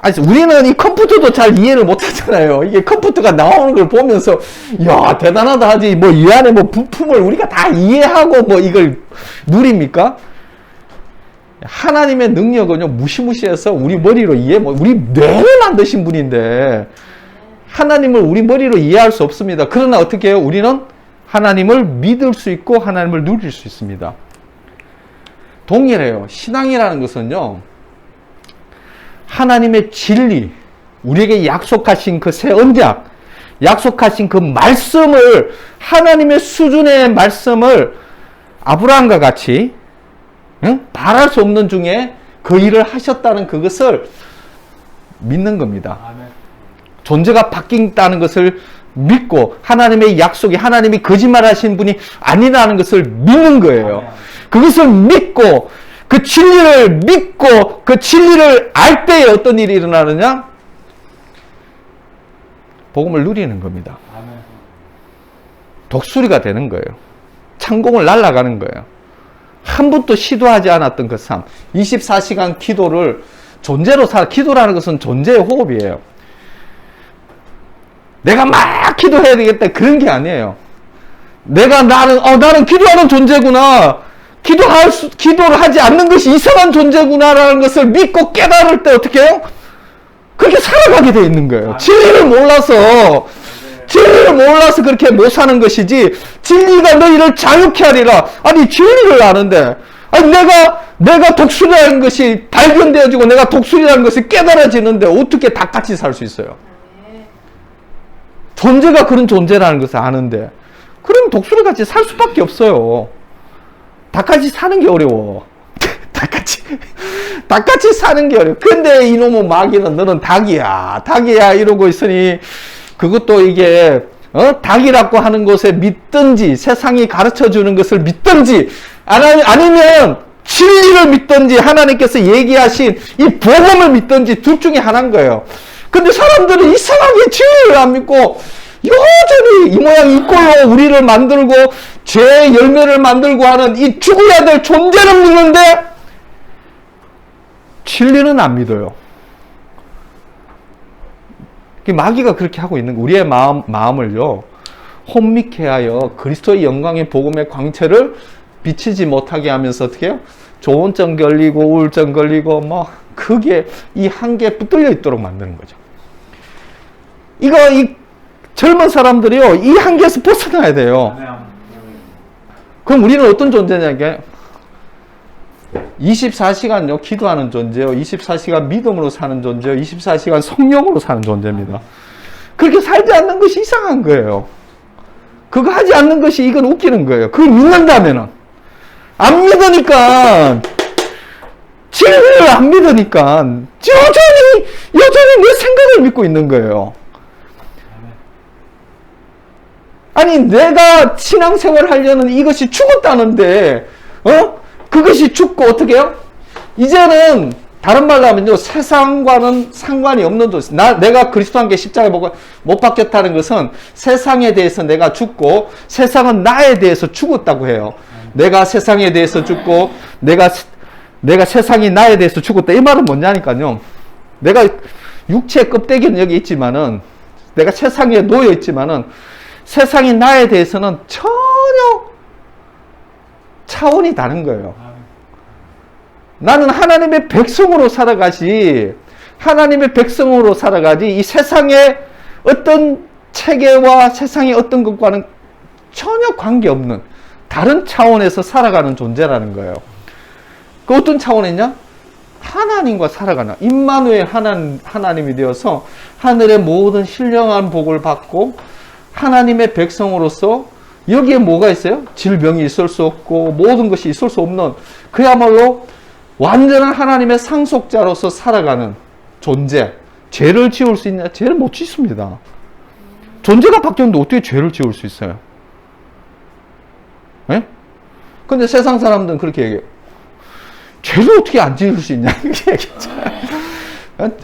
S1: 아니, 우리는 이 컴퓨터도 잘 이해를 못 하잖아요. 이게 컴퓨터가 나오는 걸 보면서, 야, 대단하다 하지. 뭐, 이 안에 뭐 부품을 우리가 다 이해하고 뭐 이걸 누립니까? 하나님의 능력은요, 무시무시해서 우리 머리로 우리 뇌를 만드신 분인데, 하나님을 우리 머리로 이해할 수 없습니다. 그러나 어떻게 해요? 우리는 하나님을 믿을 수 있고, 하나님을 누릴 수 있습니다. 동일해요. 신앙이라는 것은요, 하나님의 진리, 우리에게 약속하신 그 새 언약, 약속하신 그 말씀을, 하나님의 수준의 말씀을 아브라함과 같이 바랄 수 없는 중에 그 일을 하셨다는 그것을 믿는 겁니다. 존재가 바뀐다는 것을 믿고 하나님의 약속이, 하나님이 거짓말하신 분이 아니라는 것을 믿는 거예요. 그것을 믿고 그 진리를 믿고 그 진리를 알 때에 어떤 일이 일어나느냐? 복음을 누리는 겁니다. 독수리가 되는 거예요. 창공을 날아가는 거예요. 한 번도 시도하지 않았던 그 삶. 24시간 기도를 존재로 기도라는 것은 존재의 호흡이에요. 내가 막 기도해야 되겠다 그런 게 아니에요. 나는 기도하는 존재구나. 기도를 하지 않는 것이 이상한 존재구나라는 것을 믿고 깨달을 때 어떻게 해요? 그렇게 살아가게 되어 있는 거예요. 진리를 몰라서 그렇게 못 사는 것이지, 진리가 너희를 자유케 하리라. 아니, 진리를 아는데, 아니, 내가 독수리라는 것이 발견되어지고 내가 독수리라는 것이 깨달아지는데 어떻게 닭같이 살 수 있어요? 존재가 그런 존재라는 것을 아는데, 그럼 독수리같이 살 수밖에 없어요. 닭같이 사는 게 어려워. 닭같이 사는 게 어려워. 근데 이놈의 마귀는 너는 닭이야 이러고 있으니, 그것도 이게 닭이라고 하는 것에 믿든지, 세상이 가르쳐 주는 것을 믿든지, 아니면 진리를 믿든지, 하나님께서 얘기하신 이 복음을 믿든지, 둘 중에 하나인 거예요. 근데 사람들은 이상하게 진리를 안 믿고 여전히 이 모양 이 꼴로 우리를 만들고 죄의 열매를 만들고 하는 이 죽어야 될 존재는 믿는데 진리는 안 믿어요. 마귀가 그렇게 하고 있는 거. 우리의 마음을요, 혼미케 하여 그리스도의 영광의 복음의 광채를 비치지 못하게 하면서 어떻게 해요? 조언증 걸리고 우울증 걸리고 뭐 그게 이 한계에 붙들려 있도록 만드는 거죠. 이 젊은 사람들이요, 이 한계에서 벗어나야 돼요. 그럼 우리는 어떤 존재냐게, 24시간요 기도하는 존재요, 24시간 믿음으로 사는 존재요, 24시간 성령으로 사는 존재입니다. 그렇게 살지 않는 것이 이상한 거예요. 그거 하지 않는 것이 이건 웃기는 거예요. 그걸 믿는다면은. 안 믿으니까, 진리를 안 믿으니까, 여전히 내 생각을 믿고 있는 거예요. 아니, 내가 신앙생활 하려는 이것이 죽었다는데, 그것이 죽고 어떻게 해요? 이제는, 다른 말로 하면요, 세상과는 상관이 없는 돈. 내가 그리스도 함께 십자가에 못 박혔다는 것은 세상에 대해서 내가 죽고, 세상은 나에 대해서 죽었다고 해요. 내가 세상에 대해서 죽고, 내가 세상이 나에 대해서 죽었다. 이 말은 뭐냐니까요. 내가 육체의 껍데기는 여기 있지만은, 내가 세상에 놓여 있지만은, 세상이 나에 대해서는 전혀 차원이 다른 거예요. 나는 하나님의 백성으로 살아가지, 이 세상의 어떤 체계와 세상의 어떤 것과는 전혀 관계없는 다른 차원에서 살아가는 존재라는 거예요. 그 어떤 차원이냐? 하나님과 살아가는, 임마누엘 하나님이 되어서 하늘의 모든 신령한 복을 받고 하나님의 백성으로서 여기에 뭐가 있어요? 질병이 있을 수 없고 모든 것이 있을 수 없는 그야말로 완전한 하나님의 상속자로서 살아가는 존재. 죄를 지을 수 있냐? 죄를 못 짓습니다. 존재가 바뀌었는데 어떻게 죄를 지을 수 있어요? 예? 근데 세상 사람들은 그렇게 얘기해요. 죄를 어떻게 안 지을 수 있냐? 이렇게 얘기했잖아요.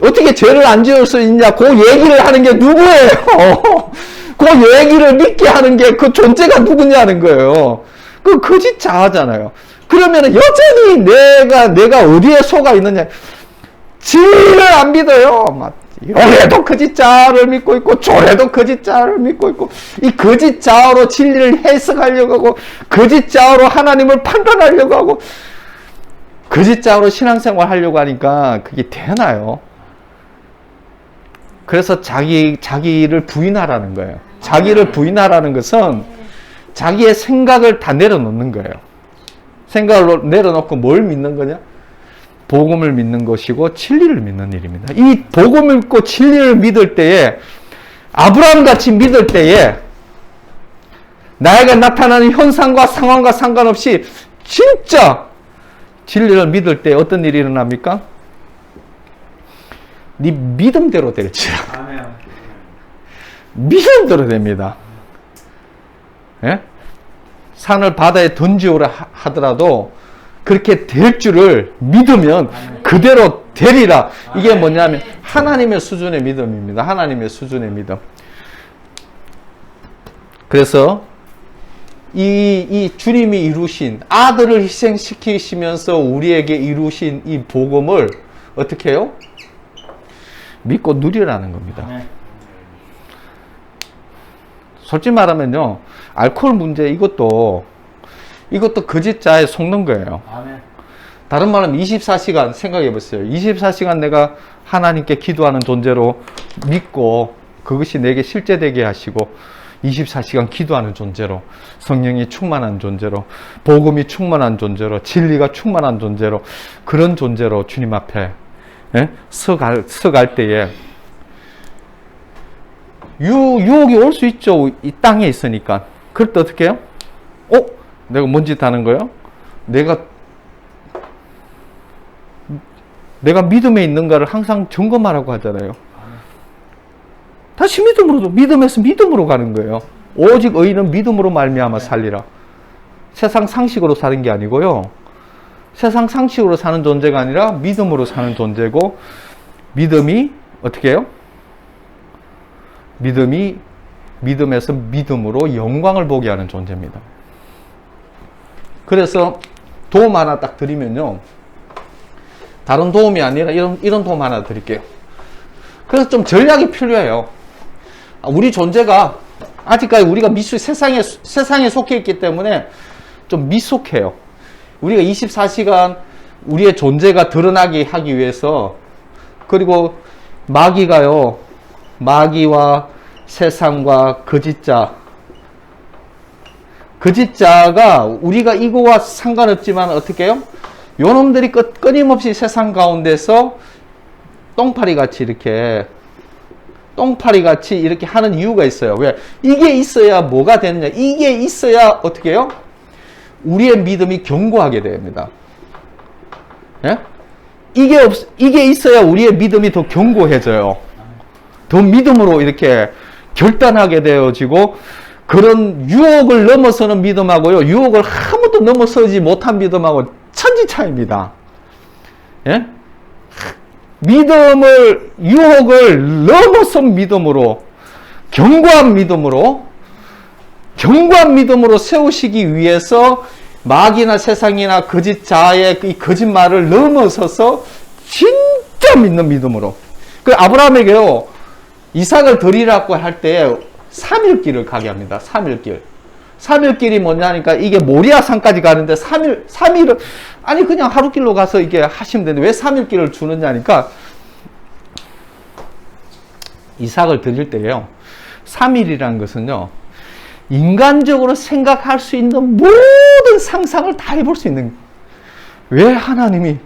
S1: 어떻게 죄를 안 지을 수 있냐? 그 얘기를 하는 게 누구예요? 그 얘기를 믿게 하는 게 그 존재가 누구냐는 거예요. 그 거짓 자아잖아요. 그러면 여전히 내가 어디에 속아 있느냐. 진리를 안 믿어요. 요래도 거짓 자아를 믿고 있고, 저래도 거짓 자아를 믿고 있고, 이 거짓 자아로 진리를 해석하려고 하고, 거짓 자아로 하나님을 판단하려고 하고, 거짓 자아로 신앙생활 하려고 하니까 그게 되나요? 그래서 자기를 부인하라는 거예요. 자기를 부인하라는 것은 자기의 생각을 다 내려놓는 거예요. 생각을 내려놓고 뭘 믿는 거냐? 복음을 믿는 것이고 진리를 믿는 일입니다. 이 복음을 믿고 진리를 믿을 때에, 아브라함 같이 믿을 때에 나에게 나타나는 현상과 상황과 상관없이 진짜 진리를 믿을 때 어떤 일이 일어납니까? 네 믿음대로 될지라. 믿음대로 됩니다. 예? 산을 바다에 던지오라 하더라도 그렇게 될 줄을 믿으면 그대로 되리라. 이게 뭐냐면 하나님의 수준의 믿음입니다. 하나님의 수준의 믿음. 그래서 이 주님이 이루신, 아들을 희생시키시면서 우리에게 이루신 이 복음을 어떻게 해요? 믿고 누리라는 겁니다. 솔직히 말하면요, 알코올 문제 이것도 거짓자에 속는 거예요. 다른 말은 24시간 생각해 보세요. 24시간 내가 하나님께 기도하는 존재로 믿고 그것이 내게 실제되게 하시고, 24시간 기도하는 존재로, 성령이 충만한 존재로, 복음이 충만한 존재로, 진리가 충만한 존재로, 그런 존재로 주님 앞에 서갈 때에 유혹이 올 수 있죠. 이 땅에 있으니까. 그럴 때 어떻게 해요? 내가 뭔 짓 하는 거예요? 내가 믿음에 있는가를 항상 점검하라고 하잖아요. 다시 믿음에서 믿음으로 가는 거예요. 오직 의인은 믿음으로 말미암아 살리라. 세상 상식으로 사는 게 아니고요. 세상 상식으로 사는 존재가 아니라 믿음으로 사는 존재고, 믿음이 어떻게 해요? 믿음에서 믿음으로 영광을 보게 하는 존재입니다. 그래서 도움 하나 딱 드리면요, 다른 도움이 아니라 이런 도움 하나 드릴게요. 그래서 좀 전략이 필요해요. 우리 존재가 아직까지 우리가 세상에 속해 있기 때문에 좀 미숙해요. 우리가 24시간 우리의 존재가 드러나게 하기 위해서, 그리고 마귀와 세상과 거짓자가 우리가 이거와 상관없지만 어떻게 해요? 요놈들이 끊임없이 세상 가운데서 똥파리 같이 이렇게 똥파리 같이 이렇게 하는 이유가 있어요. 왜? 이게 있어야 뭐가 되느냐? 이게 있어야 어떻게 해요? 우리의 믿음이 견고하게 됩니다. 예? 이게 있어야 우리의 믿음이 더 견고해져요. 더 믿음으로 이렇게 결단하게 되어지고, 그런 유혹을 넘어서는 믿음하고요, 유혹을 아무도 넘어서지 못한 믿음하고 천지 차이입니다. 예? 유혹을 넘어선 믿음으로, 견고한 믿음으로 세우시기 위해서 마귀나 세상이나 거짓 자의 이 거짓말을 넘어서서 진짜 믿는 믿음으로. 그 아브라함에게요, 이삭을 드리라고 할 때 3일길을 가게 합니다. 3일길. 3일길이 뭐냐니까, 이게 모리아 산까지 가는데 3일은 아니 그냥 하루 길로 가서 이게 하시면 되는데 왜 3일길을 주느냐니까, 이삭을 드릴 때요, 3일이라는 것은요, 인간적으로 생각할 수 있는 모든 상상을 다 해볼 수 있는, 왜 하나님이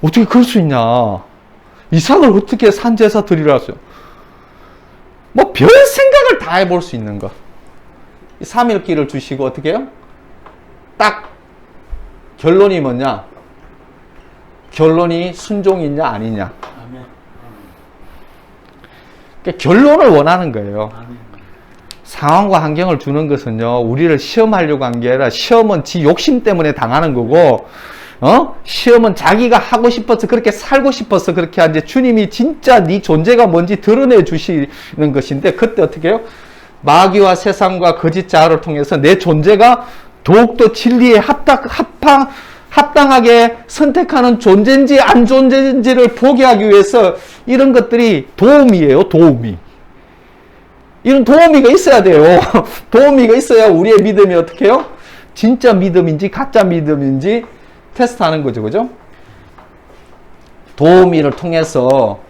S1: 어떻게 그럴 수 있냐, 이삭을 어떻게 산제사 드리라 했어요. 뭐 별 생각을 다 해볼 수 있는 것. 3일길을 주시고 어떻게 해요? 딱 결론이 뭐냐? 결론이 순종이냐 아니냐. 그러니까 결론을 원하는 거예요. 상황과 환경을 주는 것은요, 우리를 시험하려고 한 게 아니라, 시험은 지 욕심 때문에 당하는 거고, 시험은 자기가 하고 싶어서, 그렇게 살고 싶어서 그렇게 하는데, 주님이 진짜 네 존재가 뭔지 드러내 주시는 것인데, 그때 어떻게 해요? 마귀와 세상과 거짓 자아를 통해서 내 존재가 더욱더 진리에 합당하게 선택하는 존재인지 안 존재인지를 보게 하기 위해서, 이런 것들이 도움이에요. 도움이. 이런 도우미가 있어야 돼요. 도우미가 있어야 우리의 믿음이 어떻게 해요? 진짜 믿음인지 가짜 믿음인지 테스트하는 거죠. 그죠? 도우미를 통해서.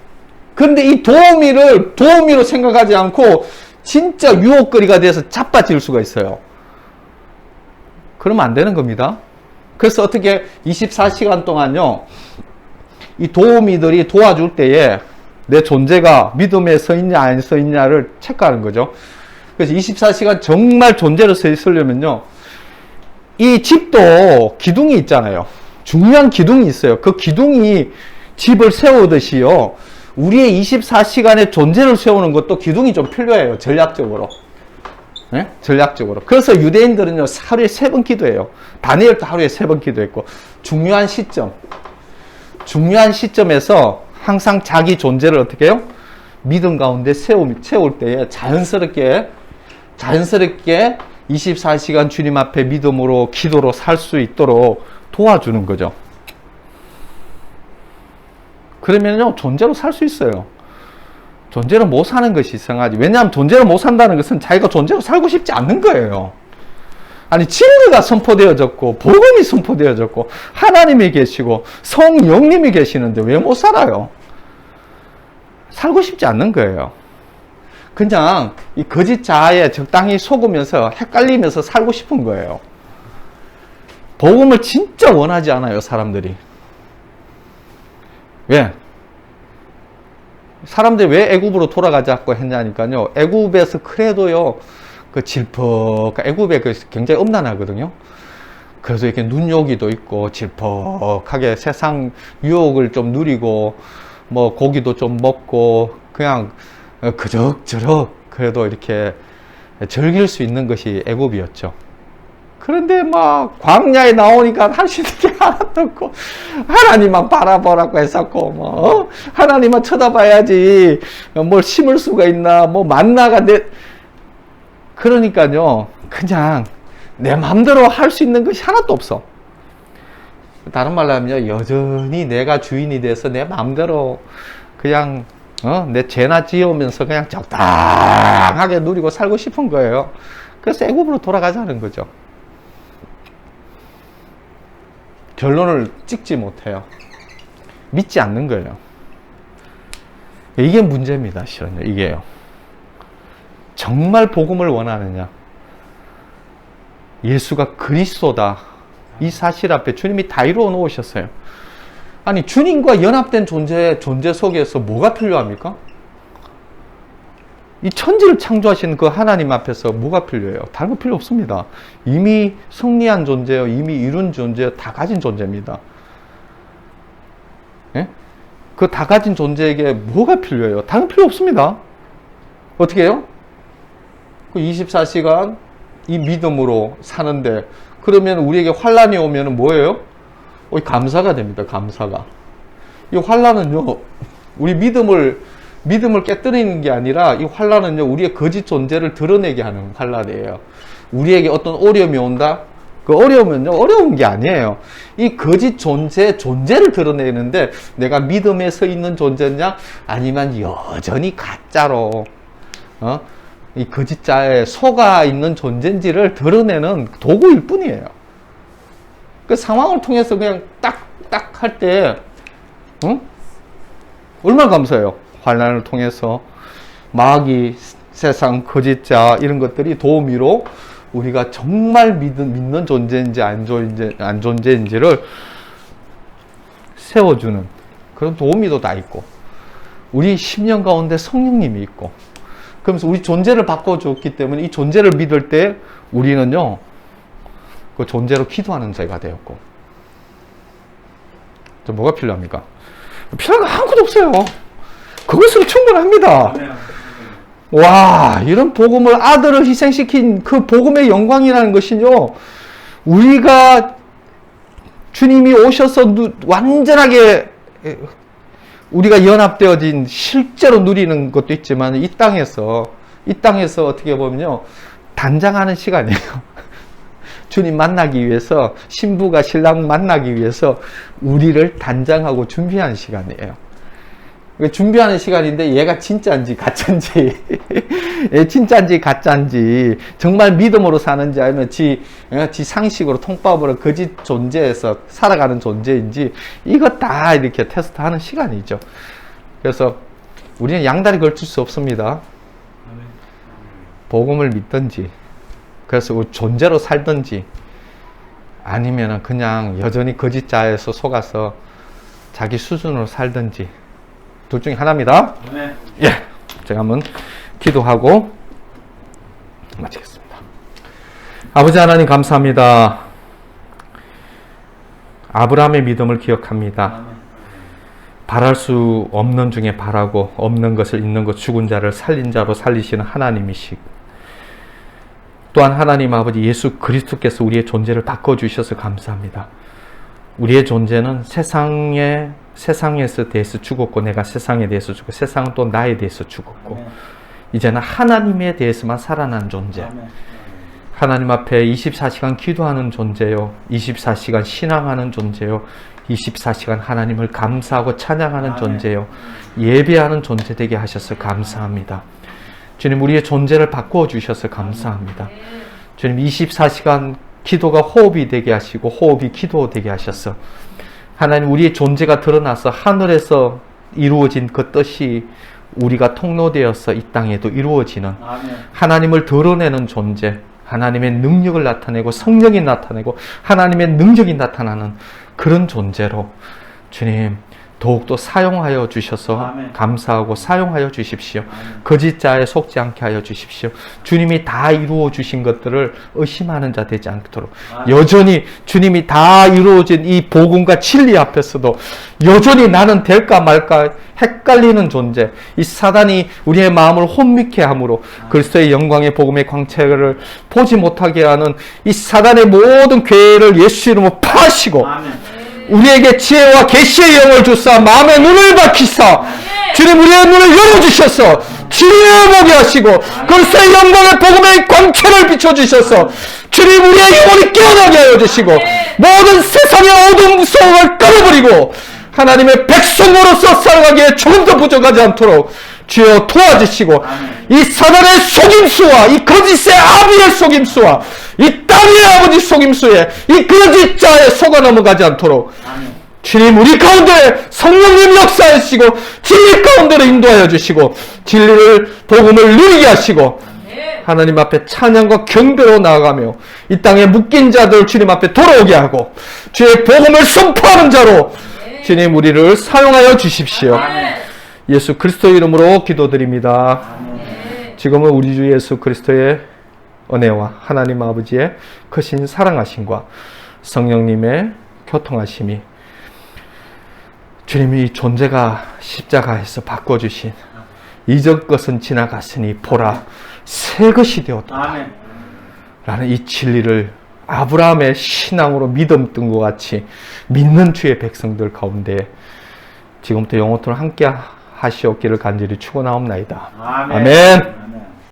S1: 그런데 이 도우미로 생각하지 않고 진짜 유혹거리가 돼서 자빠질 수가 있어요. 그러면 안 되는 겁니다. 그래서 어떻게 24시간 동안요, 이 도우미들이 도와줄 때에 내 존재가 믿음에 서 있냐 안 서 있냐를 체크하는 거죠. 그래서 24시간 정말 존재로 서 있으려면요, 이 집도 기둥이 있잖아요. 중요한 기둥이 있어요. 그 기둥이 집을 세우듯이요, 우리의 24시간의 존재를 세우는 것도 기둥이 좀 필요해요. 전략적으로. 네? 전략적으로. 그래서 유대인들은요, 하루에 3번 기도해요. 다니엘도 하루에 3번 기도했고, 중요한 시점에서 항상 자기 존재를 어떻게 해요? 믿음 가운데 세울 때에 자연스럽게 24시간 주님 앞에 믿음으로, 기도로 살 수 있도록 도와주는 거죠. 그러면요, 존재로 살 수 있어요. 존재로 못 사는 것이 이상하지. 왜냐하면 존재로 못 산다는 것은 자기가 존재로 살고 싶지 않는 거예요. 아니, 진리가 선포되어졌고, 복음이 선포되어졌고, 하나님이 계시고, 성령님이 계시는데 왜 못 살아요? 살고 싶지 않는 거예요. 그냥 이 거짓 자아에 적당히 속으면서 헷갈리면서 살고 싶은 거예요. 복음을 진짜 원하지 않아요, 사람들이. 왜? 사람들이 왜 애굽으로 돌아가자고 했냐니까요, 애굽에서 그래도요, 애굽에 굉장히 음란하거든요. 그래서 이렇게 눈요기도 있고, 질퍽하게 세상 유혹을 좀 누리고, 뭐, 고기도 좀 먹고, 그냥, 그럭저럭, 그래도 이렇게 즐길 수 있는 것이 애굽이었죠. 그런데 막, 광야에 나오니까 할 수 있는 게 하나도 없고, 하나님만 바라보라고 했었고, 하나님만 쳐다봐야지, 뭘 심을 수가 있나, 뭐, 만나가 그러니까요, 그냥 내 마음대로 할 수 있는 것이 하나도 없어. 다른 말로 하면 여전히 내가 주인이 돼서 내 마음대로 그냥 내 죄나 지으면서 그냥 적당하게 누리고 살고 싶은 거예요. 그래서 애굽으로 돌아가자는 거죠. 결론을 찍지 못해요. 믿지 않는 거예요. 이게 문제입니다. 실은요. 이게요. 정말 복음을 원하느냐, 예수가 그리스도다, 이 사실 앞에 주님이 다 이루어 놓으셨어요. 아니, 주님과 연합된 존재 속에서 뭐가 필요합니까? 이 천지를 창조하신 그 하나님 앞에서 뭐가 필요해요? 다른 거 필요 없습니다. 이미 승리한 존재요. 이미 이룬 존재요. 다 가진 존재입니다. 예? 그 다 가진 존재에게 뭐가 필요해요? 다른 거 필요 없습니다. 어떻게 해요? 그 24시간 이 믿음으로 사는데, 그러면 우리에게 환란이 오면 뭐예요? 감사가 됩니다. 감사가. 이 환란은요, 우리 믿음을 깨뜨리는 게 아니라, 이 환란은요, 우리의 거짓 존재를 드러내게 하는 환란이에요. 우리에게 어떤 어려움이 온다? 그 어려움은요, 어려운 게 아니에요. 이 거짓 존재를 드러내는데, 내가 믿음에 서 있는 존재냐? 아니면 여전히 가짜로, 이 거짓자에 속아 있는 존재인지를 드러내는 도구일 뿐이에요. 그 상황을 통해서 그냥 딱 할 때, 얼마나 감사해요. 환난을 통해서 마귀, 세상, 거짓자 이런 것들이 도우미로 우리가 정말 믿는 존재인지 안 존재인지를 세워주는 그런 도우미도 다 있고, 우리 10년 가운데 성령님이 있고, 그러면서 우리 존재를 바꿔줬기 때문에 이 존재를 믿을 때 우리는요, 그 존재로 기도하는 자가 되었고. 뭐가 필요합니까? 필요한 거 아무것도 없어요. 그것으로 충분합니다. 와, 이런 복음을, 아들을 희생시킨 그 복음의 영광이라는 것이요, 우리가 주님이 오셔서 완전하게 우리가 연합되어진 실제로 누리는 것도 있지만, 이 땅에서 어떻게 보면요, 단장하는 시간이에요. 주님 만나기 위해서, 신부가 신랑 만나기 위해서 우리를 단장하고 준비하는 시간이에요. 준비하는 시간인데, 얘가 진짜인지 가짜인지 진짜인지 가짜인지, 정말 믿음으로 사는지 아니면 지 상식으로 통밥으로 거짓 존재에서 살아가는 존재인지, 이거 다 이렇게 테스트하는 시간이죠. 그래서 우리는 양다리 걸칠 수 없습니다. 복음을 믿든지, 그래서 존재로 살든지, 아니면은 그냥 여전히 거짓자에서 속아서 자기 수준으로 살든지, 둘 중에 하나입니다.
S2: 네.
S1: 예, 제가 한번 기도하고 마치겠습니다. 아버지 하나님 감사합니다. 아브라함의 믿음을 기억합니다. 바랄 수 없는 중에 바라고, 없는 것을 있는 것, 죽은 자를 살린 자로 살리시는 하나님이시고, 또한 하나님 아버지 예수 그리스도께서 우리의 존재를 바꿔주셔서 감사합니다. 우리의 존재는 세상에서 대해서 죽었고, 내가 세상에 대해서 죽고, 세상은 또 나에 대해서 죽었고, 이제는 하나님에 대해서만 살아난 존재. 하나님 앞에 24시간 기도하는 존재요, 24시간 신앙하는 존재요, 24시간 하나님을 감사하고 찬양하는 존재요, 예배하는 존재 되게 하셔서 감사합니다. 주님, 우리의 존재를 바꾸어 주셔서 감사합니다. 주님, 24시간 기도가 호흡이 되게 하시고, 호흡이 기도 되게 하셔서, 하나님, 우리의 존재가 드러나서 하늘에서 이루어진 그 뜻이 우리가 통로되어서 이 땅에도 이루어지는, 하나님을 드러내는 존재, 하나님의 능력을 나타내고 성령이 나타내고 하나님의 능력이 나타나는 그런 존재로 주님 더욱더 사용하여 주셔서 아멘. 감사하고 사용하여 주십시오. 거짓자에 속지 않게 하여 주십시오. 주님이 다 이루어 주신 것들을 의심하는 자 되지 않도록, 여전히 주님이 다 이루어진 이 복음과 진리 앞에서도 여전히 나는 될까 말까 헷갈리는 존재, 이 사단이 우리의 마음을 혼미케 함으로 그리스도의 영광의 복음의 광채를 보지 못하게 하는 이 사단의 모든 괴를 예수 이름으로 파시고, 아멘. 우리에게 지혜와 계시의 영을 주사 마음의 눈을 밝히사 주님 우리의 눈을 열어주셔서 지혜보게 하시고 그리스도의 영광의 복음의 광채를 비춰주셔서 주님 우리의 영혼이 깨어나게 하여 주시고 모든 세상의 어두운 무서움을 끊어버리고 하나님의 백성으로서 살아가기에 조금 더 부족하지 않도록 주여 도와주시고, 이 사단의 속임수와 이 거짓의 아비의 속임수와 이 땅의 아버지 속임수에 이 거짓자의 속아 넘어가지 않도록 주님 우리 가운데 성령님 역사하시고 진리 가운데로 인도하여 주시고 진리를 복음을 누리게 하시고 하나님 앞에 찬양과 경배로 나아가며 이 땅에 묶인 자들 주님 앞에 돌아오게 하고 주의 복음을 선포하는 자로 주님 우리를 사용하여 주십시오. 예수 그리스도 이름으로 기도드립니다. 지금은 우리 주 예수 그리스도의 은혜와 하나님 아버지의 크신 사랑하심과 성령님의 교통하심이 주님이 이 존재가 십자가에서 바꿔주신 이전 것은 지나갔으니 보라 새 것이 되었다
S2: 아멘.
S1: 라는 이 진리를 아브라함의 신앙으로 믿음 뜬 것 같이 믿는 주의 백성들 가운데 지금부터 영원토록 함께 하시옵기를 간절히 축원하옵나이다.
S2: 아멘.
S1: 아멘.